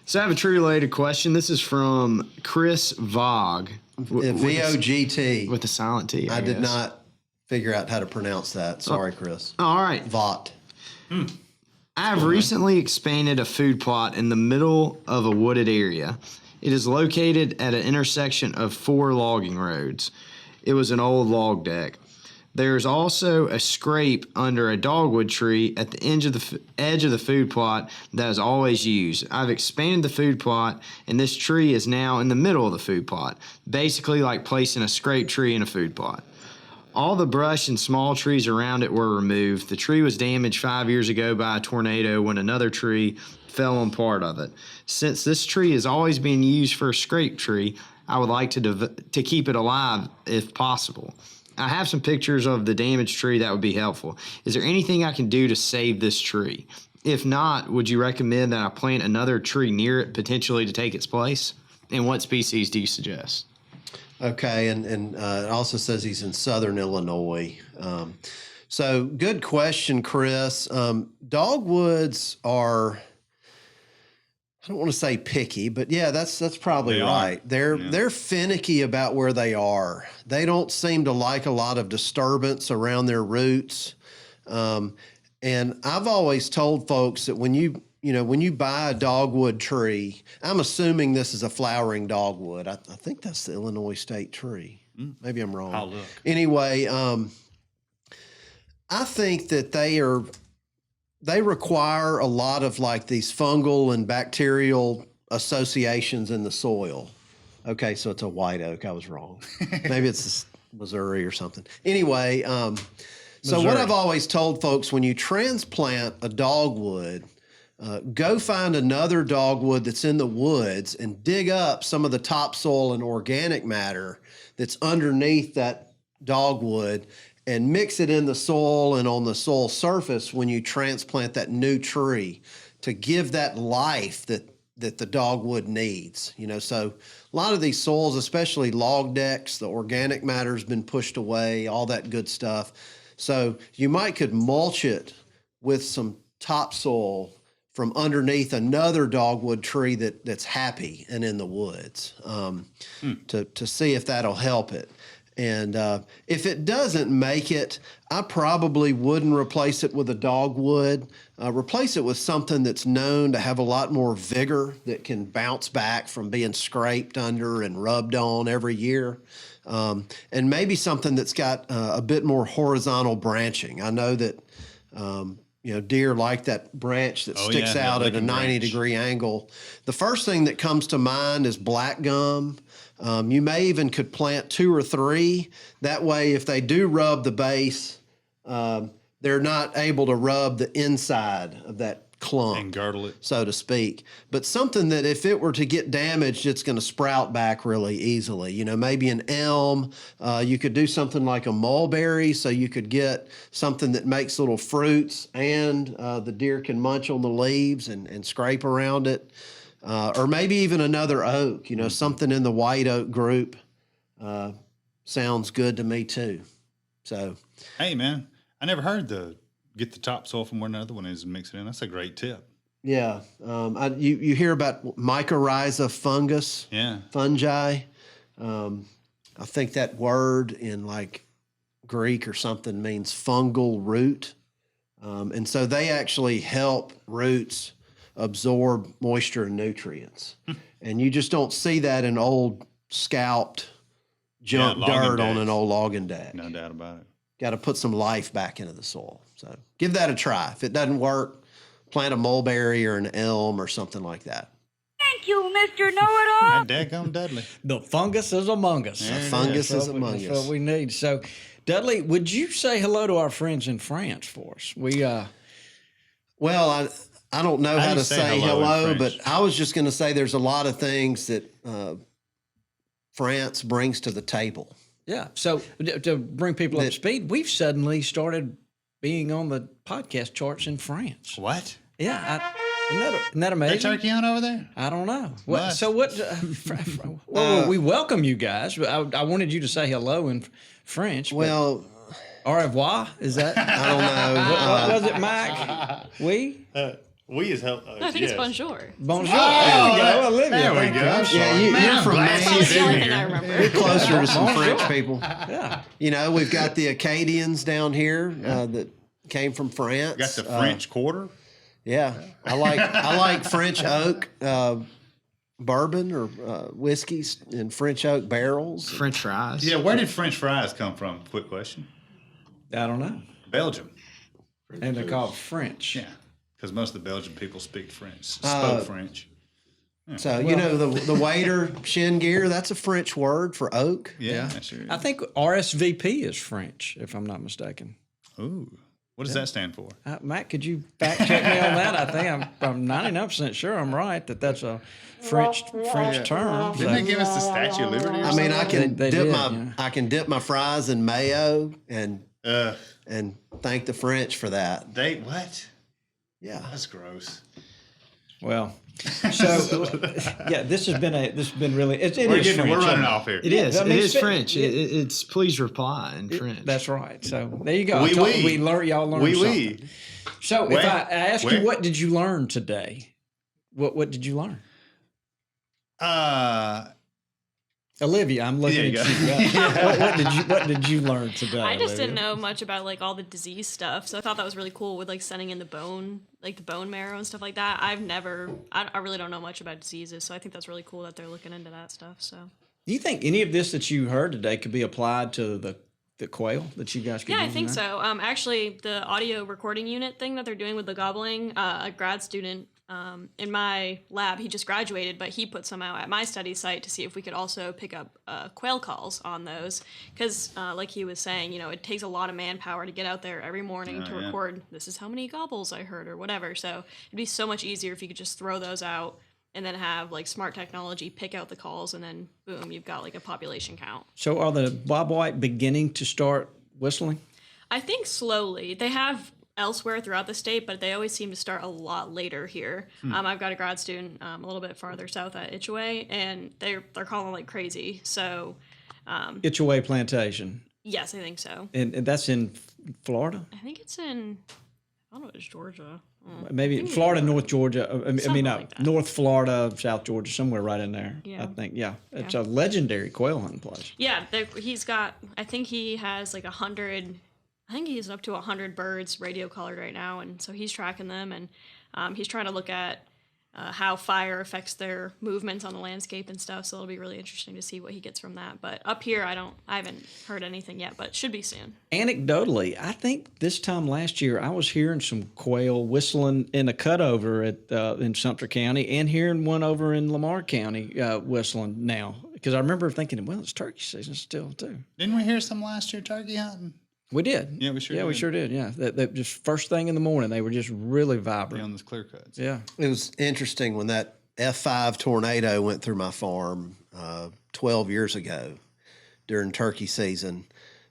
Speaker 2: So I have a tree related question. This is from Chris Vogt.
Speaker 5: VOGT.
Speaker 2: With a silent T.
Speaker 5: I did
Speaker 2: guess.
Speaker 5: not figure out how to pronounce that. Sorry, Chris.
Speaker 2: All right.
Speaker 5: Vought.
Speaker 2: I have recently expanded a food plot in the middle of a wooded area. It is located at an intersection of 4 logging roads. It was an old log deck. There's also a scrape under a dogwood tree at the edge of the food plot that is always used. I've expanded the food plot, and this tree is now in the middle of the food plot, basically like placing a scrape tree in a food plot. All the brush and small trees around it were removed. The tree was damaged 5 years ago by a tornado when another tree fell on part of it. Since this tree is always being used for a scrape tree, I would like to keep it alive if possible. I have some pictures of the damaged tree that would be helpful. Is there anything I can do to save this tree? If not, would you recommend that I plant another tree near it, potentially to take its place? And what species do you suggest?
Speaker 5: Okay, and it also says he's in Southern Illinois. So good question, Chris. Dogwoods are, I don't want to say picky, but yeah, that's probably right. They're finicky about where they are. They don't seem to like a lot of disturbance around their roots. And I've always told folks that when you buy a dogwood tree, I'm assuming this is a flowering dogwood. I think that's the Illinois state tree. Maybe I'm wrong.
Speaker 4: I'll look.
Speaker 5: Anyway, I think that they require a lot of like these fungal and bacterial associations in the soil. Okay, so it's a white oak. I was wrong. Maybe it's Missouri or something. Anyway, so what I've always told folks, when you transplant a dogwood, go find another dogwood that's in the woods and dig up some of the topsoil and organic matter that's underneath that dogwood and mix it in the soil and on the soil surface when you transplant that new tree to give that life that the dogwood needs. So a lot of these soils, especially log decks, the organic matter's been pushed away, all that good stuff. So you could mulch it with some topsoil from underneath another dogwood tree that's happy and in the woods to see if that'll help it. And if it doesn't make it, I probably wouldn't replace it with a dogwood. Replace it with something that's known to have a lot more vigor, that can bounce back from being scraped under and rubbed on every year. And maybe something that's got a bit more horizontal branching. I know that deer like that branch that sticks out at a 90-degree angle. The first thing that comes to mind is black gum. You may even could plant 2 or 3. That way, if they do rub the base, they're not able to rub the inside of that clump
Speaker 4: and girdle it,
Speaker 5: so to speak. But something that if it were to get damaged, it's going to sprout back really easily. Maybe an elm. You could do something like a mulberry, so you could get something that makes little fruits and the deer can munch on the leaves and scrape around it. Or maybe even another oak, something in the white oak group sounds good to me too. So,
Speaker 4: hey man, I never heard get the topsoil from where another one is and mix it in. That's a great tip.
Speaker 5: Yeah, you hear about mycorrhiza fungus, fungi. I think that word in like Greek or something means fungal root, and so they actually help roots absorb moisture and nutrients. And you just don't see that in old scalped junk dirt on an old logging deck.
Speaker 4: No doubt about it.
Speaker 5: Got to put some life back into the soil. So give that a try. If it doesn't work, plant a mulberry or an elm or something like that.
Speaker 8: Thank you, Mr. Know-It-All.
Speaker 4: That daggone Dudley.
Speaker 3: The fungus is among us.
Speaker 5: The fungus is among us.
Speaker 3: That's what we need. So, Dudley, would you say hello to our friends in France for us?
Speaker 5: Well, I don't know how to say hello, but I was just going to say there's a lot of things that France brings to the table.
Speaker 3: Yeah. So to bring people up to speed, we've suddenly started being on the podcast charts in France.
Speaker 4: What?
Speaker 3: Yeah. Isn't that amazing?
Speaker 4: Is there turkey on over there?
Speaker 3: I don't know. Well, we welcome you guys. I wanted you to say hello in French.
Speaker 5: Well,
Speaker 3: au revoir. Is that?
Speaker 5: I don't know.
Speaker 3: What was it, Mike? We?
Speaker 4: We is help.
Speaker 6: I think it's bonjour.
Speaker 3: Bonjour. There we go. Olivia.
Speaker 4: There we go.
Speaker 5: Yeah, you're from
Speaker 6: That's
Speaker 5: Maine.
Speaker 6: the only thing I remember.
Speaker 5: You're closer to some French people.
Speaker 3: Yeah.
Speaker 5: We've got the Acadians down here that came from France.
Speaker 4: Got the French Quarter.
Speaker 5: Yeah, I like French oak. bourbon or whiskeys in French oak barrels.
Speaker 2: French fries.
Speaker 4: Yeah, where did French fries come from? Quick question.
Speaker 3: I don't know.
Speaker 4: Belgium.
Speaker 3: And they're called French.
Speaker 4: Yeah, because most of the Belgian people spoke French. French.
Speaker 5: So, the waiter, shin gear, that's a French word for oak.
Speaker 4: Yeah, sure.
Speaker 3: I think RSVP is French, if I'm not mistaken.
Speaker 4: Ooh, what does that stand for?
Speaker 3: Matt, could you fact check me on that? I think I'm 99% sure I'm right that that's a French term.
Speaker 4: Didn't they give us the Statue of Liberty? Or
Speaker 5: I mean,
Speaker 4: something?
Speaker 5: I can dip my fries in mayo and thank the French for that.
Speaker 4: They what?
Speaker 5: Yeah,
Speaker 4: that's gross.
Speaker 3: Well, so yeah, this has been really. It is French.
Speaker 4: We're running off here.
Speaker 2: It is. It is French. It's please reply in French.
Speaker 3: That's right. So there you go.
Speaker 4: Oui.
Speaker 3: Y'all learned something. So if I ask you, what did you learn today? What did you learn? Olivia, I'm looking at you. What did you learn today?
Speaker 6: I just
Speaker 3: Olivia?
Speaker 6: didn't know much about like all the disease stuff, so I thought that was really cool with like sending in the bone, like the bone marrow and stuff like that. I really don't know much about diseases, so I think that's really cool that they're looking into that stuff. So,
Speaker 3: do you think any of this that you heard today could be applied to the quail that you guys could use?
Speaker 6: Yeah, I think so. Actually, the audio recording unit thing that they're doing with the gobbling, a grad student in my lab, he just graduated, but he put some out at my study site to see if we could also pick up quail calls on those. Because like he was saying, it takes a lot of manpower to get out there every morning to record, this is how many gobbles I heard or whatever. So it'd be so much easier if you could just throw those out and then have like smart technology pick out the calls, and then boom, you've got like a population count. So are the bobwhite beginning to start whistling? I think slowly. They have elsewhere throughout the state, but they always seem to start a lot later here. I've got a grad student a little bit farther south at Itchaway, and they're calling like crazy. So Itchaway Plantation. Yes, I think so. And that's in Florida? I think it's in, I don't know if it's Georgia. Maybe Florida, North Georgia. Like North Florida, South Georgia, somewhere right in there. Yeah. I think, It's a legendary quail hunting place. Yeah, he's got, I think he has like 100, I think he's up to 100 birds radio collared right now, and so he's tracking them, and he's trying to look at how fire affects their movements on the landscape and stuff. So it'll be really interesting to see what he gets from that. But up here, I haven't heard anything yet, but should be soon. Anecdotally, I think this time last year I was hearing some quail whistling in a cutover in Sumter County, and hearing one over in Lamar County whistling now. Because I remember thinking, well, it's turkey season still too.
Speaker 4: Didn't we hear some last year turkey hunting?
Speaker 3: We did.
Speaker 4: Yeah, we sure did.
Speaker 3: Yeah, we sure did. Yeah, that just first thing in the morning, they were just really vibrant.
Speaker 4: On those clear cuts.
Speaker 3: Yeah.
Speaker 5: It was interesting when that F5 tornado went through my farm 12 years ago during turkey season.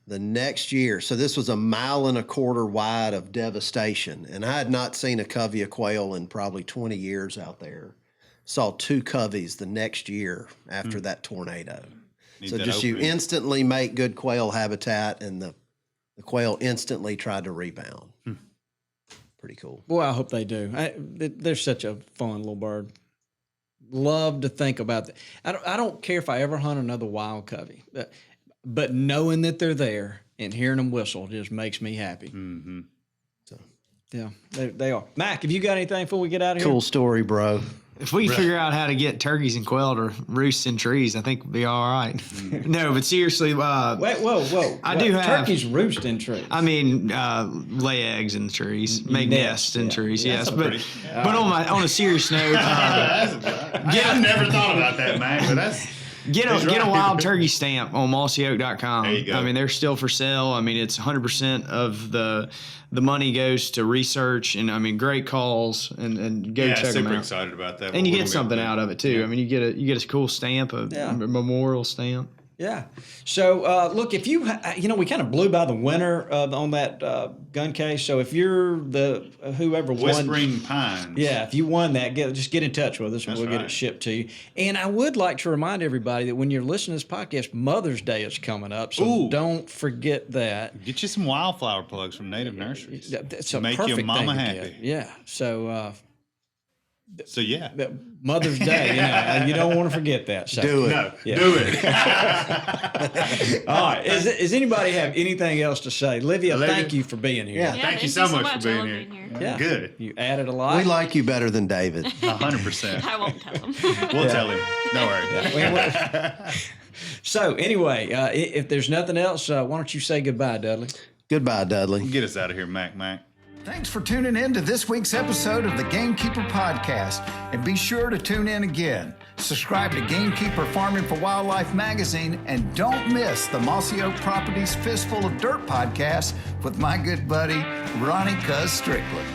Speaker 5: The next year, so this was 1.25 miles wide of devastation, and I had not seen a covey of quail in probably 20 years out there. Saw 2 coveys the next year after that tornado. So just you instantly make good quail habitat, and the quail instantly tried to rebound. Pretty cool.
Speaker 3: Boy, I hope they do. They're such a fun little bird. Love to think about that. I don't care if I ever hunt another wild covey, but knowing that they're there and hearing them whistle just makes me happy. Mm-hmm. So, yeah, they are. Mac, have you got anything before we get out of here?
Speaker 5: Cool story, bro.
Speaker 2: If we figure out how to get turkeys and quail to roost in trees, I think we'll be all right. No, but seriously,
Speaker 3: wait, whoa!
Speaker 2: I do have
Speaker 3: turkeys roost in trees.
Speaker 2: I mean, lay eggs in trees, make nests in trees. Yes, but on a serious note,
Speaker 4: I've never thought about that, man. But that's.
Speaker 2: Get a wild turkey stamp on mossyoak.com.
Speaker 4: There you go.
Speaker 2: I mean, they're still for sale. I mean, it's 100% of the money goes to research, and I mean, great calls, and go check them out.
Speaker 4: Super excited about that.
Speaker 2: And you get something out of it too. Yeah. I mean, you get a cool stamp, a memorial stamp.
Speaker 3: Yeah. So, look, if we kind of blew by the winner on that gun case. So if you're whoever won.
Speaker 4: Whispering Pines.
Speaker 3: Yeah, if you won that, just get in touch with us and we'll get it shipped to you. And I would like to remind everybody that when you're listening to this podcast, Mother's Day is coming up. So don't forget that.
Speaker 4: Get you some wildflower plugs from Native Nurseries.
Speaker 3: That's a
Speaker 4: Make
Speaker 3: perfect
Speaker 4: your mama
Speaker 3: thing to
Speaker 4: happy.
Speaker 3: get. Yeah. So,
Speaker 4: So yeah,
Speaker 3: Mother's Day, you don't want to forget that. So.
Speaker 5: Do it.
Speaker 4: no,
Speaker 3: Yeah.
Speaker 4: do it.
Speaker 3: All right. Does anybody have anything else to say? Olivia, thank you for being here.
Speaker 5: Yeah.
Speaker 4: Thank you so much for
Speaker 6: I
Speaker 4: being
Speaker 6: love
Speaker 4: here.
Speaker 3: Yeah.
Speaker 4: Good.
Speaker 3: You added a lot.
Speaker 5: We like you better than David.
Speaker 4: 100%.
Speaker 6: I won't tell them.
Speaker 4: We'll tell him. Don't worry.
Speaker 3: So anyway, if there's nothing else, why don't you say goodbye, Dudley?
Speaker 5: Goodbye, Dudley.
Speaker 4: Get us out of here, Mac.
Speaker 1: Thanks for tuning in to this week's episode of the Gamekeeper Podcast. And be sure to tune in again. Subscribe to Gamekeeper Farming for Wildlife magazine and don't miss the Mossy Oak Properties Fistful of Dirt podcast with my good buddy, Ronnie Cuz Strickland.